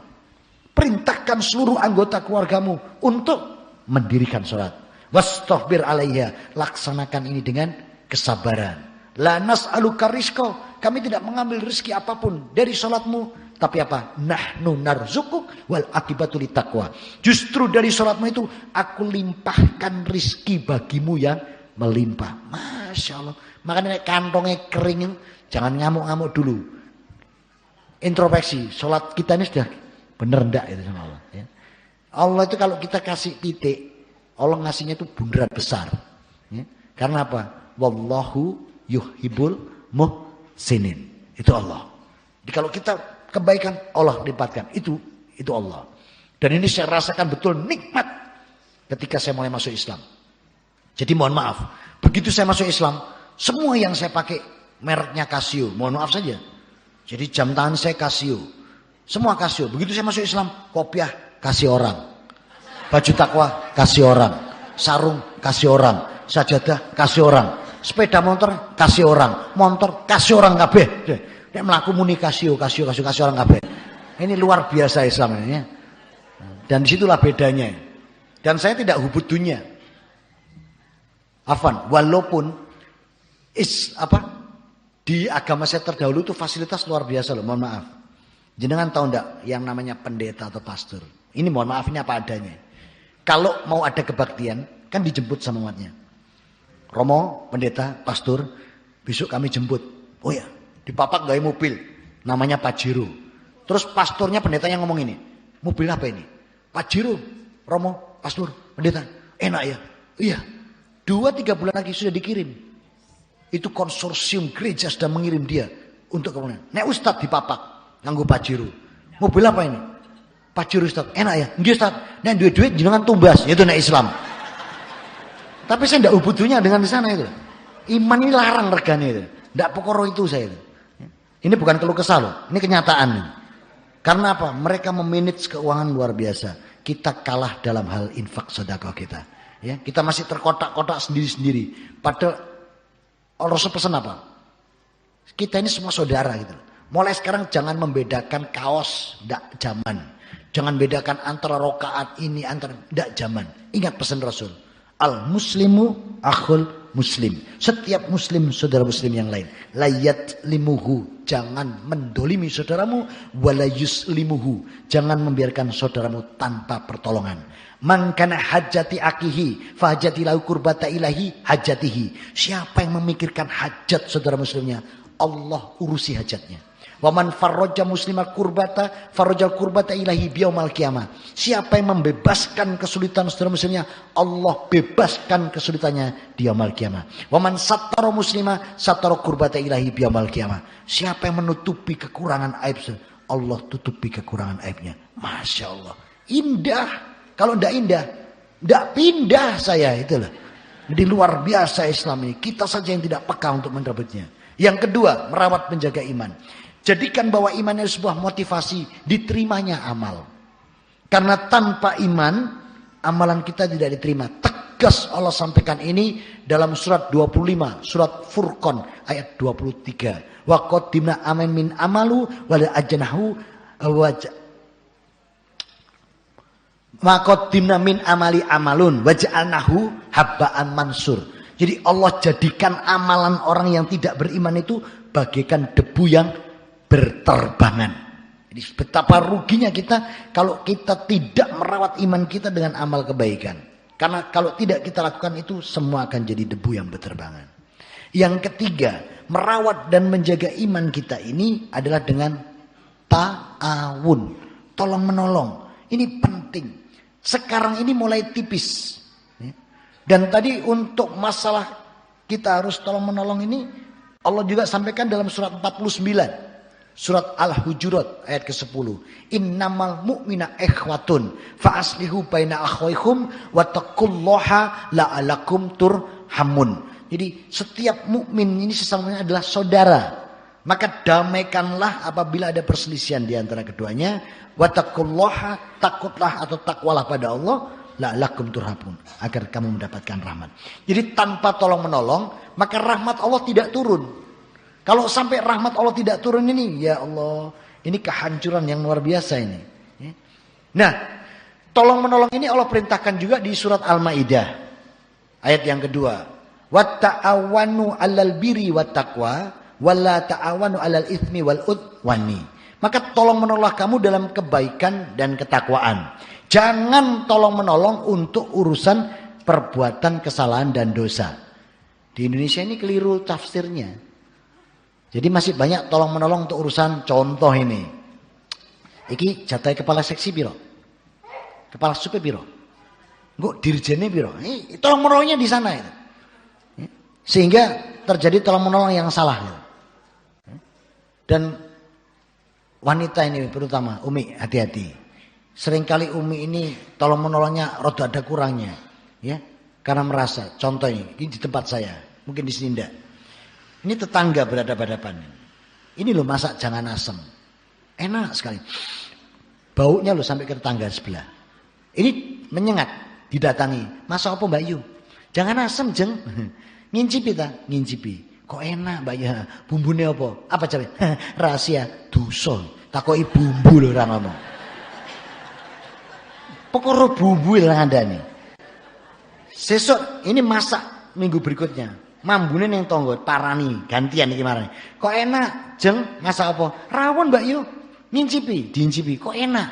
Perintahkan seluruh anggota keluargamu untuk mendirikan sholat. Wastaghbir 'alaiha, laksanakan ini dengan kesabaran. La nas'aluka rizqa, kami tidak mengambil rezeki apapun dari salatmu, tapi apa? Nahnu narzukuk wal akibatu litaqwa. Justru dari salatmu itu aku limpahkan rezeki bagimu yang melimpah. Masya Allah. Makanya kantongnya kering, jangan ngamuk-ngamuk dulu. Introspeksi, salat kita ini sudah benar enggak itu sama Allah ya. Allah itu kalau kita kasih titik, Allah ngasihnya itu bundaran besar. Ya. Karena apa? Wallahu yuhibbul muhsinin. Itu Allah. Jadi kalau kita kebaikan, Allah lipatkan. Itu Allah. Dan ini saya rasakan betul nikmat ketika saya mulai masuk Islam. Jadi mohon maaf, begitu saya masuk Islam, semua yang saya pakai mereknya Casio. Mohon maaf saja. Jadi jam tangan saya Casio. Semua Casio. Begitu saya masuk Islam, kopiah kasih orang. Baju takwa kasih orang. Sarung kasih orang. Sajadah kasih orang. Sepeda motor kasih orang. Motor kasih orang kabeh. Nek mlaku muni kasih orang kabeh. Ini luar biasa Islam ini ya. Dan disitulah bedanya. Dan saya tidak hubut dunia. Afan, walaupun di agama saya terdahulu itu fasilitas luar biasa loh, mohon maaf. Jenengan tahu enggak yang namanya pendeta atau pastor? Ini mohon maaf, ini apa adanya. Kalau mau ada kebaktian, kan dijemput sama umatnya. Romo, pendeta, pastor, besok kami jemput. Oh ya, di papak gawe mobil, namanya Pajero. Terus pastornya, pendetanya ngomong ini, mobil apa ini? Pajero, Romo, pastor, pendeta, enak ya? Iya, 2-3 bulan lagi sudah dikirim. Itu konsorsium gereja sudah mengirim dia untuk kemudian. Nek Ustadz di papak nganggo Pajero. Mobil apa ini? Pajero Ustadz. Enak ya? Nggih Ustadz. Nek duit jenengan tumbas, itu nek Islam. Tapi saya ndak ubudunya dengan di sana itu. Iman ini larang regane itu. Ndak pokoro itu saya itu. Ini bukan keluh kesah loh, ini kenyataan. Karena apa? Mereka memanage keuangan luar biasa. Kita kalah dalam hal infak sedekah kita. Ya, kita masih terkotak-kotak sendiri-sendiri. Padahal Rasul pesan apa? Kita ini semua saudara gitu. Mulai sekarang jangan membedakan kaos, ndak zaman. Jangan bedakan antara rokaat ini antara ndak zaman. Ingat pesan Rasul. Al muslimu akhul muslim. Setiap muslim saudara muslim yang lain. Layat limuhu. Jangan mendolimi saudaramu. Walayus limuhu. Jangan membiarkan saudaramu tanpa pertolongan. Man kana hajati akihi fahajati lahu kurbata ilahi hajatihi. Siapa yang memikirkan hajat saudara muslimnya, Allah urusi hajatnya. Wa man farraja muslimal kurbata farrajal kurbata ilahi biyaumal qiyamah. Siapa yang membebaskan kesulitan saudara muslimnya, Allah bebaskan kesulitannya di yaumul qiyamah. Wa man sattara muslima sattara kurbata ilahi biyaumal qiyamah. Siapa yang menutupi kekurangan aib, Allah tutupi kekurangan aibnya. Masya Allah, indah. Kalau tidak indah, tidak pindah saya itulah. Jadi luar biasa Islam ini. Kita saja yang tidak peka untuk menyambutnya. Yang kedua, merawat menjaga iman. Jadikan bahwa iman itu sebuah motivasi diterimanya amal. Karena tanpa iman, amalan kita tidak diterima. Tegas Allah sampaikan ini dalam surat 25, surat Furqan ayat 23. Wa qaddimna amin min amalu wa la ajnahu Makotimna min amali amalun waj'alnahu habba'an mansur. Jadi Allah jadikan amalan orang yang tidak beriman itu bagaikan debu yang berterbangan. Jadi betapa ruginya kita kalau kita tidak merawat iman kita dengan amal kebaikan. Karena kalau tidak kita lakukan itu semua akan jadi debu yang berterbangan. Yang ketiga, merawat dan menjaga iman kita ini adalah dengan ta'awun, tolong menolong. Ini penting. Sekarang ini mulai tipis. Dan tadi untuk masalah kita harus tolong menolong ini, Allah juga sampaikan dalam surat 49. Surat Al-Hujurat ayat ke-10. Innamal mu'mina ikhwatun fa aslihu baina akhwaikum wattaqullaha la'alakum turhamun. Jadi setiap mukmin ini sesamanya adalah saudara. Maka damaikanlah apabila ada perselisihan di antara keduanya. Wattaqullaha, takutlah atau takwalah pada Allah, la'alakum turhamun, agar kamu mendapatkan rahmat. Jadi tanpa tolong menolong, maka rahmat Allah tidak turun. Kalau sampai rahmat Allah tidak turun ini, ya Allah, ini kehancuran yang luar biasa ini. Nah, tolong menolong ini Allah perintahkan juga di surat Al-Maidah ayat yang kedua. Watta'awanu 'alal birri wattaqwa wala ta'awanu 'alal itsmi wal udwani. Maka tolong menolong kamu dalam kebaikan dan ketakwaan. Jangan tolong menolong untuk urusan perbuatan kesalahan dan dosa. Di Indonesia ini keliru tafsirnya. Jadi masih banyak tolong menolong untuk urusan contoh ini. Iki jatah kepala seksi biro. Kepala supe biro. Engko dirjene piro? Tolong menolongnya di sana itu. Sehingga terjadi tolong menolong yang salah gitu. Dan wanita ini terutama Umi hati-hati. Seringkali Umi ini tolong menolongnya rada ada kurangnya, ya. Karena merasa, contoh ini di tempat saya, mungkin di sini enggak. Ini tetangga berhadapan-hadapan. Ini loh masak jangan asem. Enak sekali. Baunya loh sampai ke tetangga sebelah. Ini menyengat, didatangi. Masak apa Mbak Yu? Jangan asem, Jeng. Ngincipi ta? Ngincipi. Kok enak Mbak Yu? Bumbune apa? Apa cabe? Rahasia. Dosa. Takoki bumbu lho ora ngomong. Pokoknya bumbu lah ngandani. Sesuk ini masak minggu berikutnya. Mambune ning tangga parani gantian iki marane. Kok enak, Jeng? Masak apa? Rawon Mbak Yu. Ngincipi, diincipi. Kok enak?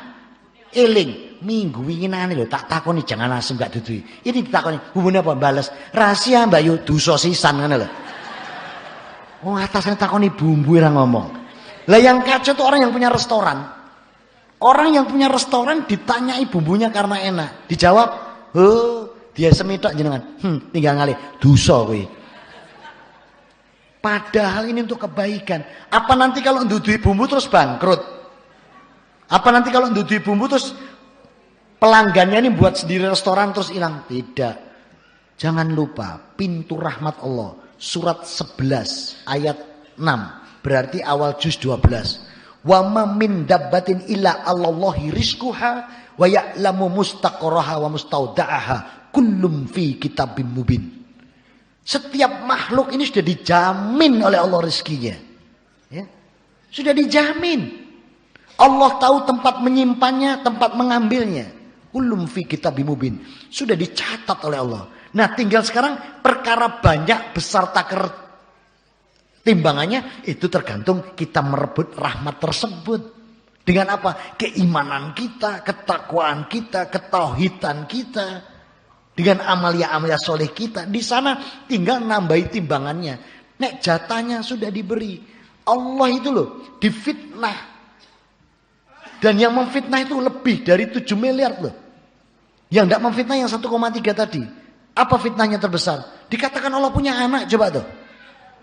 Eling, minggu winginane lho tak takoni jangan asem gak dudui. Ini ditakoni bumbune apa? Bales. Rahasia Mbak Yu, dosa sisan ngono lho. Oh, atasnya takoni bumbu ora ngomong. Lah yang kacau tuh orang yang punya restoran. Orang yang punya restoran ditanyai bumbunya karena enak. Dijawab, "Oh, dia semidok jenengan." Tinggal ngalih, dosa kuwi. Padahal ini untuk kebaikan. Apa nanti kalau ndudui bumbu terus bangkrut? Apa nanti kalau ndudui bumbu terus pelanggannya ini buat sendiri restoran terus hilang? Tidak. Jangan lupa pintu rahmat Allah. Surat 11 ayat 6. Berarti awal juz 12. Wa ma min dabbatin illa 'alallahi rizquha wa ya'lamu mustaqarraha wa mustauda'aha kullum fi kitabim mubin. Setiap makhluk ini sudah dijamin oleh Allah rezekinya. Ya. Sudah dijamin. Allah tahu tempat menyimpannya, tempat mengambilnya. Kullum fi kitabim mubin. Sudah dicatat oleh Allah. Nah, tinggal sekarang perkara banyak besar takar timbangannya itu tergantung kita merebut rahmat tersebut. Dengan apa? Keimanan kita, ketakwaan kita, ketauhidan kita. Dengan amalia-amalia soleh kita. Di sana tinggal nambahi timbangannya. Nek jatahnya sudah diberi. Allah itu loh difitnah. Dan yang memfitnah itu lebih dari 7 miliar loh. Yang tidak memfitnah yang 1,3 tadi. Apa fitnahnya terbesar? Dikatakan Allah punya anak, coba tuh.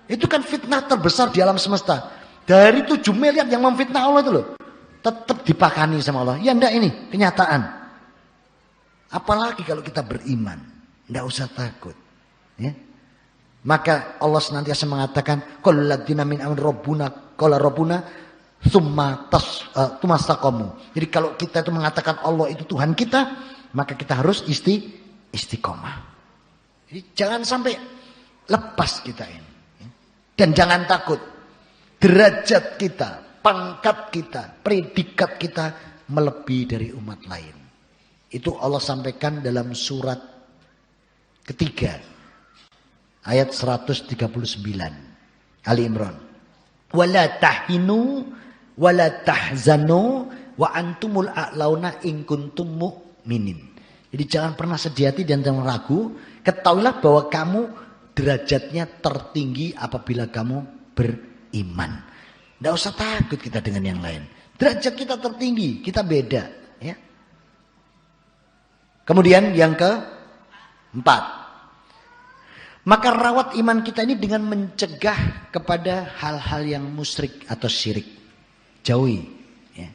Itu kan fitnah terbesar di alam semesta. Dari 7 miliar yang memfitnah Allah itu loh. Tetap dipakani sama Allah. Ya enggak ini, kenyataan. Apalagi kalau kita beriman. Enggak usah takut. Ya. Maka Allah senantiasa mengatakan. Qul ladzina min amri rabbuna qala rabbuna tsumma tastaqamu. Jadi kalau kita itu mengatakan Allah itu Tuhan kita, maka kita harus istiqomah. Jadi jangan sampai lepas kita ini. Dan jangan takut. Derajat kita, pangkat kita, predikat kita melebihi dari umat lain. Itu Allah sampaikan dalam surat ketiga. Ayat 139. Ali Imran. Wala tahinu wala tahzanu wa antumul a'launa in kuntum mu'minin. Jadi jangan pernah sedih hati dan jangan ragu. Ketahuilah bahwa kamu derajatnya tertinggi apabila kamu beriman. Tidak usah takut kita dengan yang lain. Derajat kita tertinggi, kita beda. Ya. Kemudian yang keempat. Maka rawat iman kita ini dengan mencegah kepada hal-hal yang musyrik atau syirik. Jauhi. Ya.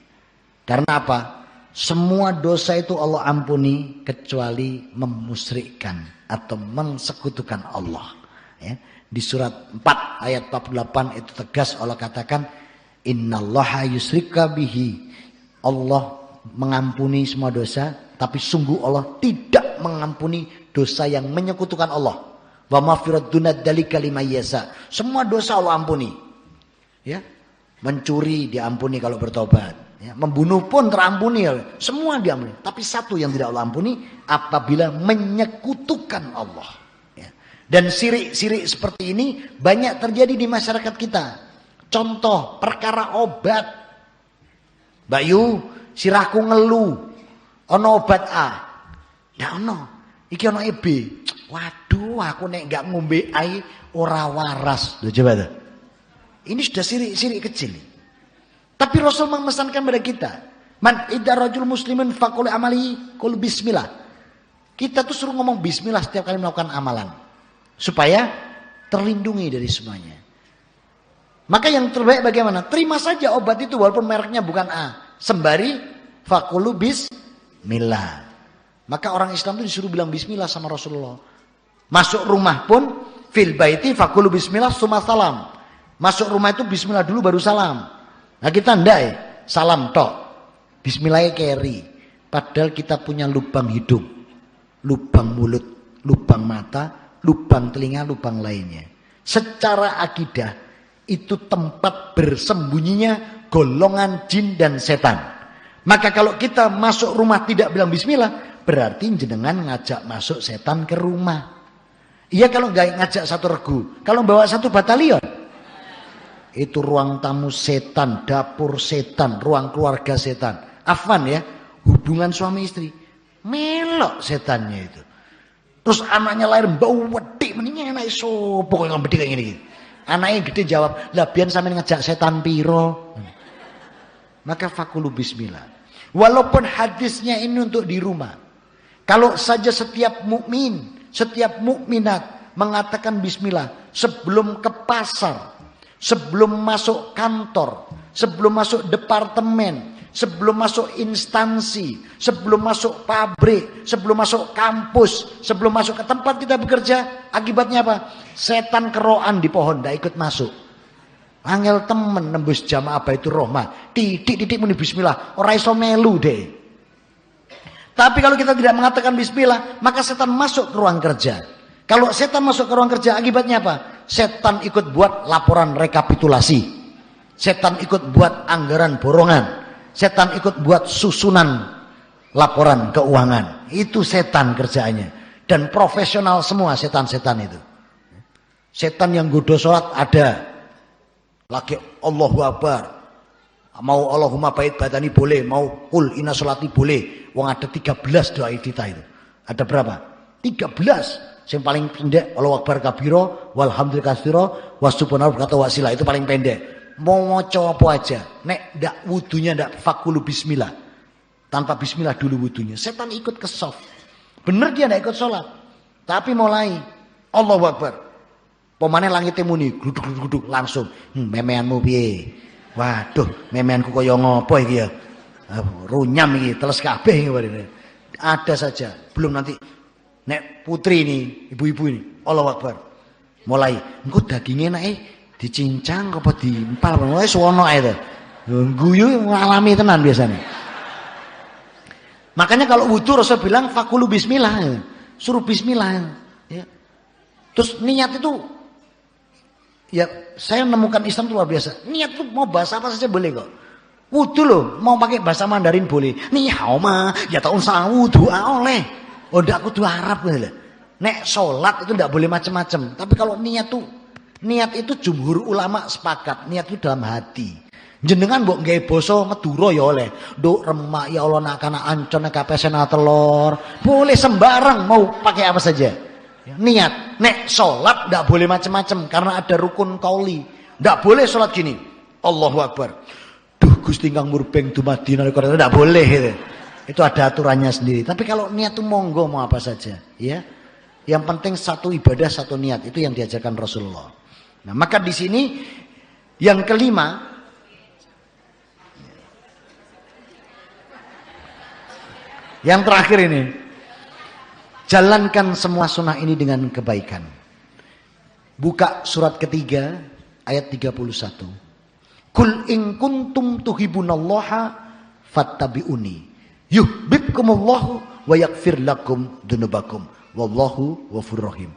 Karena apa? Semua dosa itu Allah ampuni kecuali memusyrikkan atau mensekutukan Allah. Ya. Di surat 4 ayat 48 itu tegas Allah katakan innallaha yusrika bihi. Allah mengampuni semua dosa, tapi sungguh Allah tidak mengampuni dosa yang menyekutukan Allah. Wa maghfirat dunad dzalika liman yasha. Semua dosa Allah ampuni. Ya. Mencuri diampuni kalau bertobat. Ya, membunuh pun terampuni, semua diampuni. Tapi satu yang tidak Allah ampuni apabila menyekutukan Allah. Ya. Dan sirik-sirik seperti ini banyak terjadi di masyarakat kita. Contoh perkara obat. Bayu, sirahku ngelu. Ono obat A. Nggak ono. Iki ono B. Waduh, aku nek nggak ngombe air ora waras. Loh, coba tuh. Ini sudah sirik-sirik kecil. Tapi Rasul memesankan kepada kita, man idza rajul muslimin faqul amali qul bismillah. Kita tuh suruh ngomong bismillah setiap kali melakukan amalan. Supaya terlindungi dari semuanya. Maka yang terbaik bagaimana? Terima saja obat itu walaupun mereknya bukan A. Sembari fakulu bismillah. Maka orang Islam itu disuruh bilang bismillah sama Rasulullah. Masuk rumah pun fil baiti fakulu bismillah summa salam. Masuk rumah itu bismillah dulu baru salam. Nah kita ndak ya, salam tok. Bismillahnya carry. Padahal kita punya lubang hidung, lubang mulut, lubang mata, lubang telinga, lubang lainnya. Secara akidah itu tempat bersembunyinya golongan jin dan setan. Maka kalau kita masuk rumah tidak bilang bismillah, berarti jenengan ngajak masuk setan ke rumah. Iya kalau nggak ngajak satu regu, kalau bawa satu batalion, itu ruang tamu setan, dapur setan, ruang keluarga setan. Afwan ya, hubungan suami istri, melok setannya itu. Terus anaknya lahir bau wedi, mendingnya anak sopo yang gede kayak gini. Anaknya gede jawab, lah biar sampean ngajak setan piro. Maka fakulu bismillah. Walaupun hadisnya ini untuk di rumah. Kalau saja setiap mukmin, setiap mukminat mengatakan bismillah sebelum ke pasar, sebelum masuk kantor, sebelum masuk departemen, sebelum masuk instansi, sebelum masuk pabrik, sebelum masuk kampus, sebelum masuk ke tempat kita bekerja, akibatnya apa? Setan keroan di pohon, tidak ikut masuk. Angel temen nembus jamaah Baitur Rahmah, titik-titik muni bismillah, ora iso melu deh. Tapi kalau kita tidak mengatakan bismillah, maka setan masuk ke ruang kerja. Kalau setan masuk ke ruang kerja, akibatnya apa? Setan ikut buat laporan rekapitulasi. Setan ikut buat anggaran borongan. Setan ikut buat susunan laporan keuangan. Itu setan kerjaannya. Dan profesional semua setan-setan itu. Setan yang godo sholat ada. Lagi Allahu Akbar. Mau Allahumma bait badani boleh. Mau kul inna sholati boleh. Wong ada 13 doa kita itu. Ada berapa? 13. Yang paling pendek Allahu Akbar kabiro. Walhamdulillah kasiro. Wasubhanallah kata wasila. Itu paling pendek. Mau coba apa aja. Nek ndak wudunya ndak fakulu bismillah. Tanpa bismillah dulu wudunya. Setan ikut ke soft. Bener dia ndak ikut sholat. Tapi mulai Allahu Akbar. Pemane langitnya muni. Gluduk langsung. Memeanmu piye. Waduh. Memeanku kaya ngopo iki ya. Runyam iki. Teles kabeh iki. Ada saja. Belum nanti. Nek putri ini. Ibu-ibu ini. Allahu Akbar. Mulai. Engko dagingnya enak dicincang apa diempal wis wono ae to. Guyu ngalami tenan biasanya. Makanya kalau wudu Rasul bilang fakulu bismillah. Suruh bismillah ya. Terus niat itu ya saya menemukan Islam itu luar biasa. Niat itu mau bahasa apa saja boleh kok. Wudu loh, mau pakai bahasa Mandarin boleh. Ni hao ma ya taun sawu doa oleh. Oh ndak kudu Arab lho. Nek salat itu ndak boleh macam-macam. Tapi kalau niat itu jumhur ulama sepakat, niat itu dalam hati. Jenengan mbok nggawe basa Madura ya oleh. Nduk remak ya Allah nak kana ancon kapesen telur. Boleh sembarang mau pakai apa saja. Niat, nek salat ndak boleh macam-macam karena ada rukun qauli. Ndak boleh salat gini. Allahu Akbar. Duh Gusti kang murbeng dumadi nalika ndak boleh gitu. Itu ada aturannya sendiri. Tapi kalau niat itu monggo mau apa saja, ya. Yang penting satu ibadah, satu niat. Itu yang diajarkan Rasulullah. Nah, maka di sini yang kelima, yang terakhir ini, jalankan semua sunnah ini dengan kebaikan. Buka surat ketiga ayat 31. Kul in kuntum tuhibbunallaha fattabi'uni yuhibbukumullahu wa yaghfir lakum dzunubakum wallahu ghafurur rahim.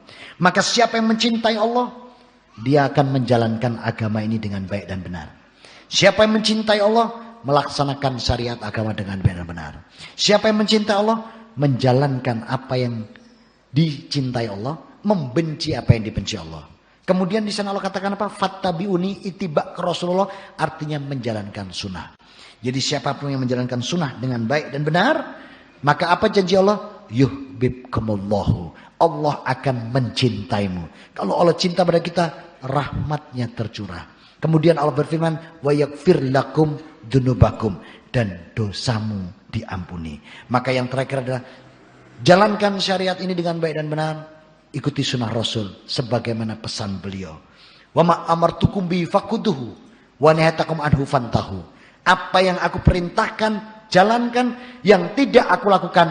Maka siapa yang mencintai Allah, dia akan menjalankan agama ini dengan baik dan benar. Siapa yang mencintai Allah, melaksanakan syariat agama dengan baik dan benar. Siapa yang mencintai Allah, menjalankan apa yang dicintai Allah, membenci apa yang dibenci Allah. Kemudian di sana Allah katakan apa? Fattabi'uni, ittiba ke Rasulullah, artinya menjalankan sunnah. Jadi siapapun yang menjalankan sunnah dengan baik dan benar, maka apa janji Allah? Yuhibbukumullahu. Allah akan mencintaimu. Kalau Allah cinta pada kita, rahmatnya tercurah. Kemudian Allah berfirman, wa yaghfir lakum dzunubakum, dan dosamu diampuni. Maka yang terakhir adalah Jalankan syariat ini dengan baik dan benar. Ikuti sunnah Rasul sebagaimana pesan beliau. Wa ma amartukum bi fakuduhu wa nahatakum anhu fantahu. Apa yang aku perintahkan, jalankan. Yang tidak aku lakukan,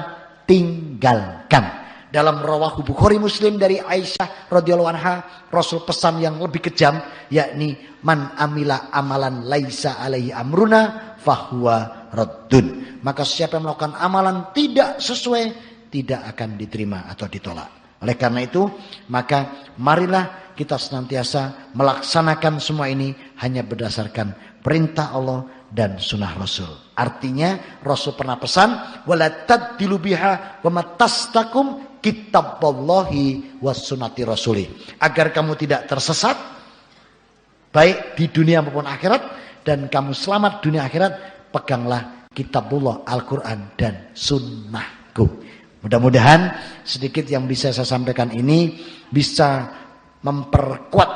tinggalkan. Dalam rawahu Bukhari Muslim dari Aisyah radhiyallahu anha, Rasul pesan yang lebih kejam, yakni man amila amalan laisa alaihi amruna fahuwa raddun. Maka siapa yang melakukan amalan tidak sesuai, tidak akan diterima atau ditolak. Oleh karena itu, maka marilah kita senantiasa melaksanakan semua ini hanya berdasarkan perintah Allah dan sunnah Rasul. Artinya Rasul pernah pesan, wala taddilu biha wa matastakum kitaballahi was sunnati rasuli. Agar kamu tidak tersesat baik di dunia maupun akhirat, dan kamu selamat dunia akhirat, peganglah kitabullah, Al-Quran dan sunnahku. Mudah-mudahan sedikit yang bisa saya sampaikan ini bisa memperkuat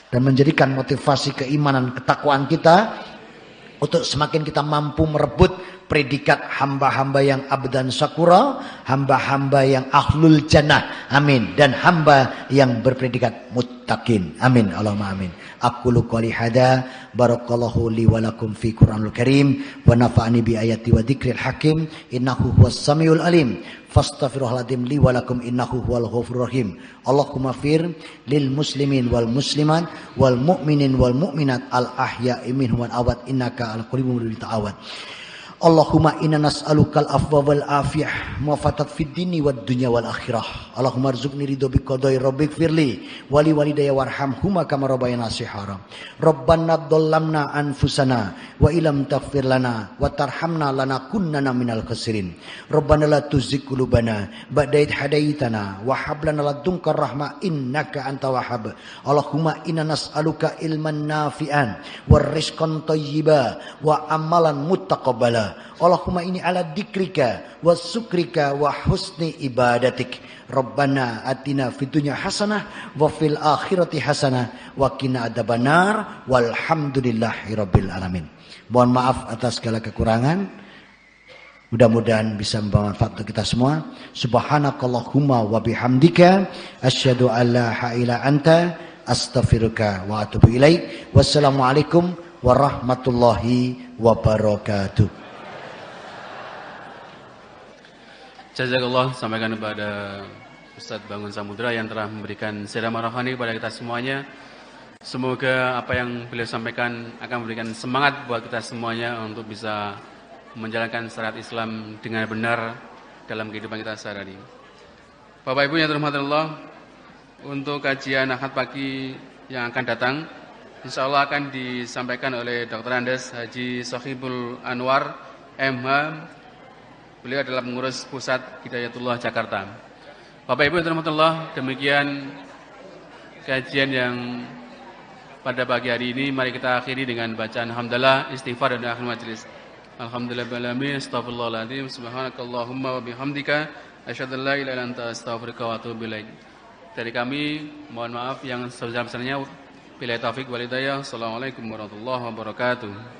dan menjadikan motivasi keimanan, ketakwaan kita untuk semakin kita mampu merebut predikat hamba-hamba yang abdan syakura, hamba-hamba yang ahlul jannah, amin, dan hamba yang berpredikat muttaqin, amin, Allahumma amin. Aqulu qouli hada, barakallahu li wa lakum fi Qur'anul Karim wa nafa'ani bi ayati wa dzikril hakim, innahu huwas samiul alim. Fastaghfirullahaladzim li wa lakum innahu huwal ghafurur rahim. Allahumma fir lil muslimin wal muslimat wal mu'minin wal mu'minat al ahya'i minhum wal amwat innaka al qaribun mujibut da'awat. Allahumma inna nas'alukal afwa wal afiyah muwafatat fid dini wad dunya wal akhirah. Allahumma arzuqni ridho bi qadai rabbik firli wali walidayya warhamhuma kama rabbayana shihara. Rabbana dhallamna anfusana wa illam taghfir lana wa tarhamna lanakunanna minal khasirin. Rabbana la tuzigh qulubana ba'da idh hadaitana wa hab lana ladunka rahmah innaka antal wahhab. Allahumma inna nas'aluka ilman nafi'an wa rizqan thayyiba wa amalan muttaqabbala. Allahumma inni ala dikrika wa sukrika wa husni ibadatik. Rabbana atina fid dunya hasanah wa fil akhirati hasanah wa qina adzabannar walhamdulillahi rabbil alamin. Mohon maaf atas segala kekurangan. Mudah-mudahan bisa membawa manfaat untuk kita semua. Subhanakallahumma wa bihamdika asyhadu an la ilaha illa anta astaghfiruka wa atubu ilaik. Wassalamualaikum warahmatullahi wabarakatuh. Jazakallah, sampaikan kepada Ustadz Bangun Samudra yang telah memberikan ceramah rohani kepada kita semuanya. Semoga apa yang beliau sampaikan akan memberikan semangat buat kita semuanya untuk bisa menjalankan syariat Islam dengan benar dalam kehidupan kita sehari-hari. Bapak Ibu yang dirahmati Allah, untuk kajian Ahad pagi yang akan datang, insya Allah akan disampaikan oleh Dr. Andes Haji Sohibul Anwar, MH. Beliau adalah pengurus Pusat Hidayatullah Jakarta. Bapak Ibu yang dirahmati Allah, demikian kajian yang pada pagi hari ini. Mari kita akhiri dengan bacaan hamdalah, istighfar dan akhir majelis. Alhamdulillahirabbil alamin, astaghfirullahaladzim, subhanakallahumma wa bihamdika asyhadu an la ilaha illa anta astaghfiruka wa atubu ilaik. Dari kami mohon maaf yang sebesar-besarnya. Billahi taufik wal hidayah. Assalamualaikum warahmatullahi wabarakatuh.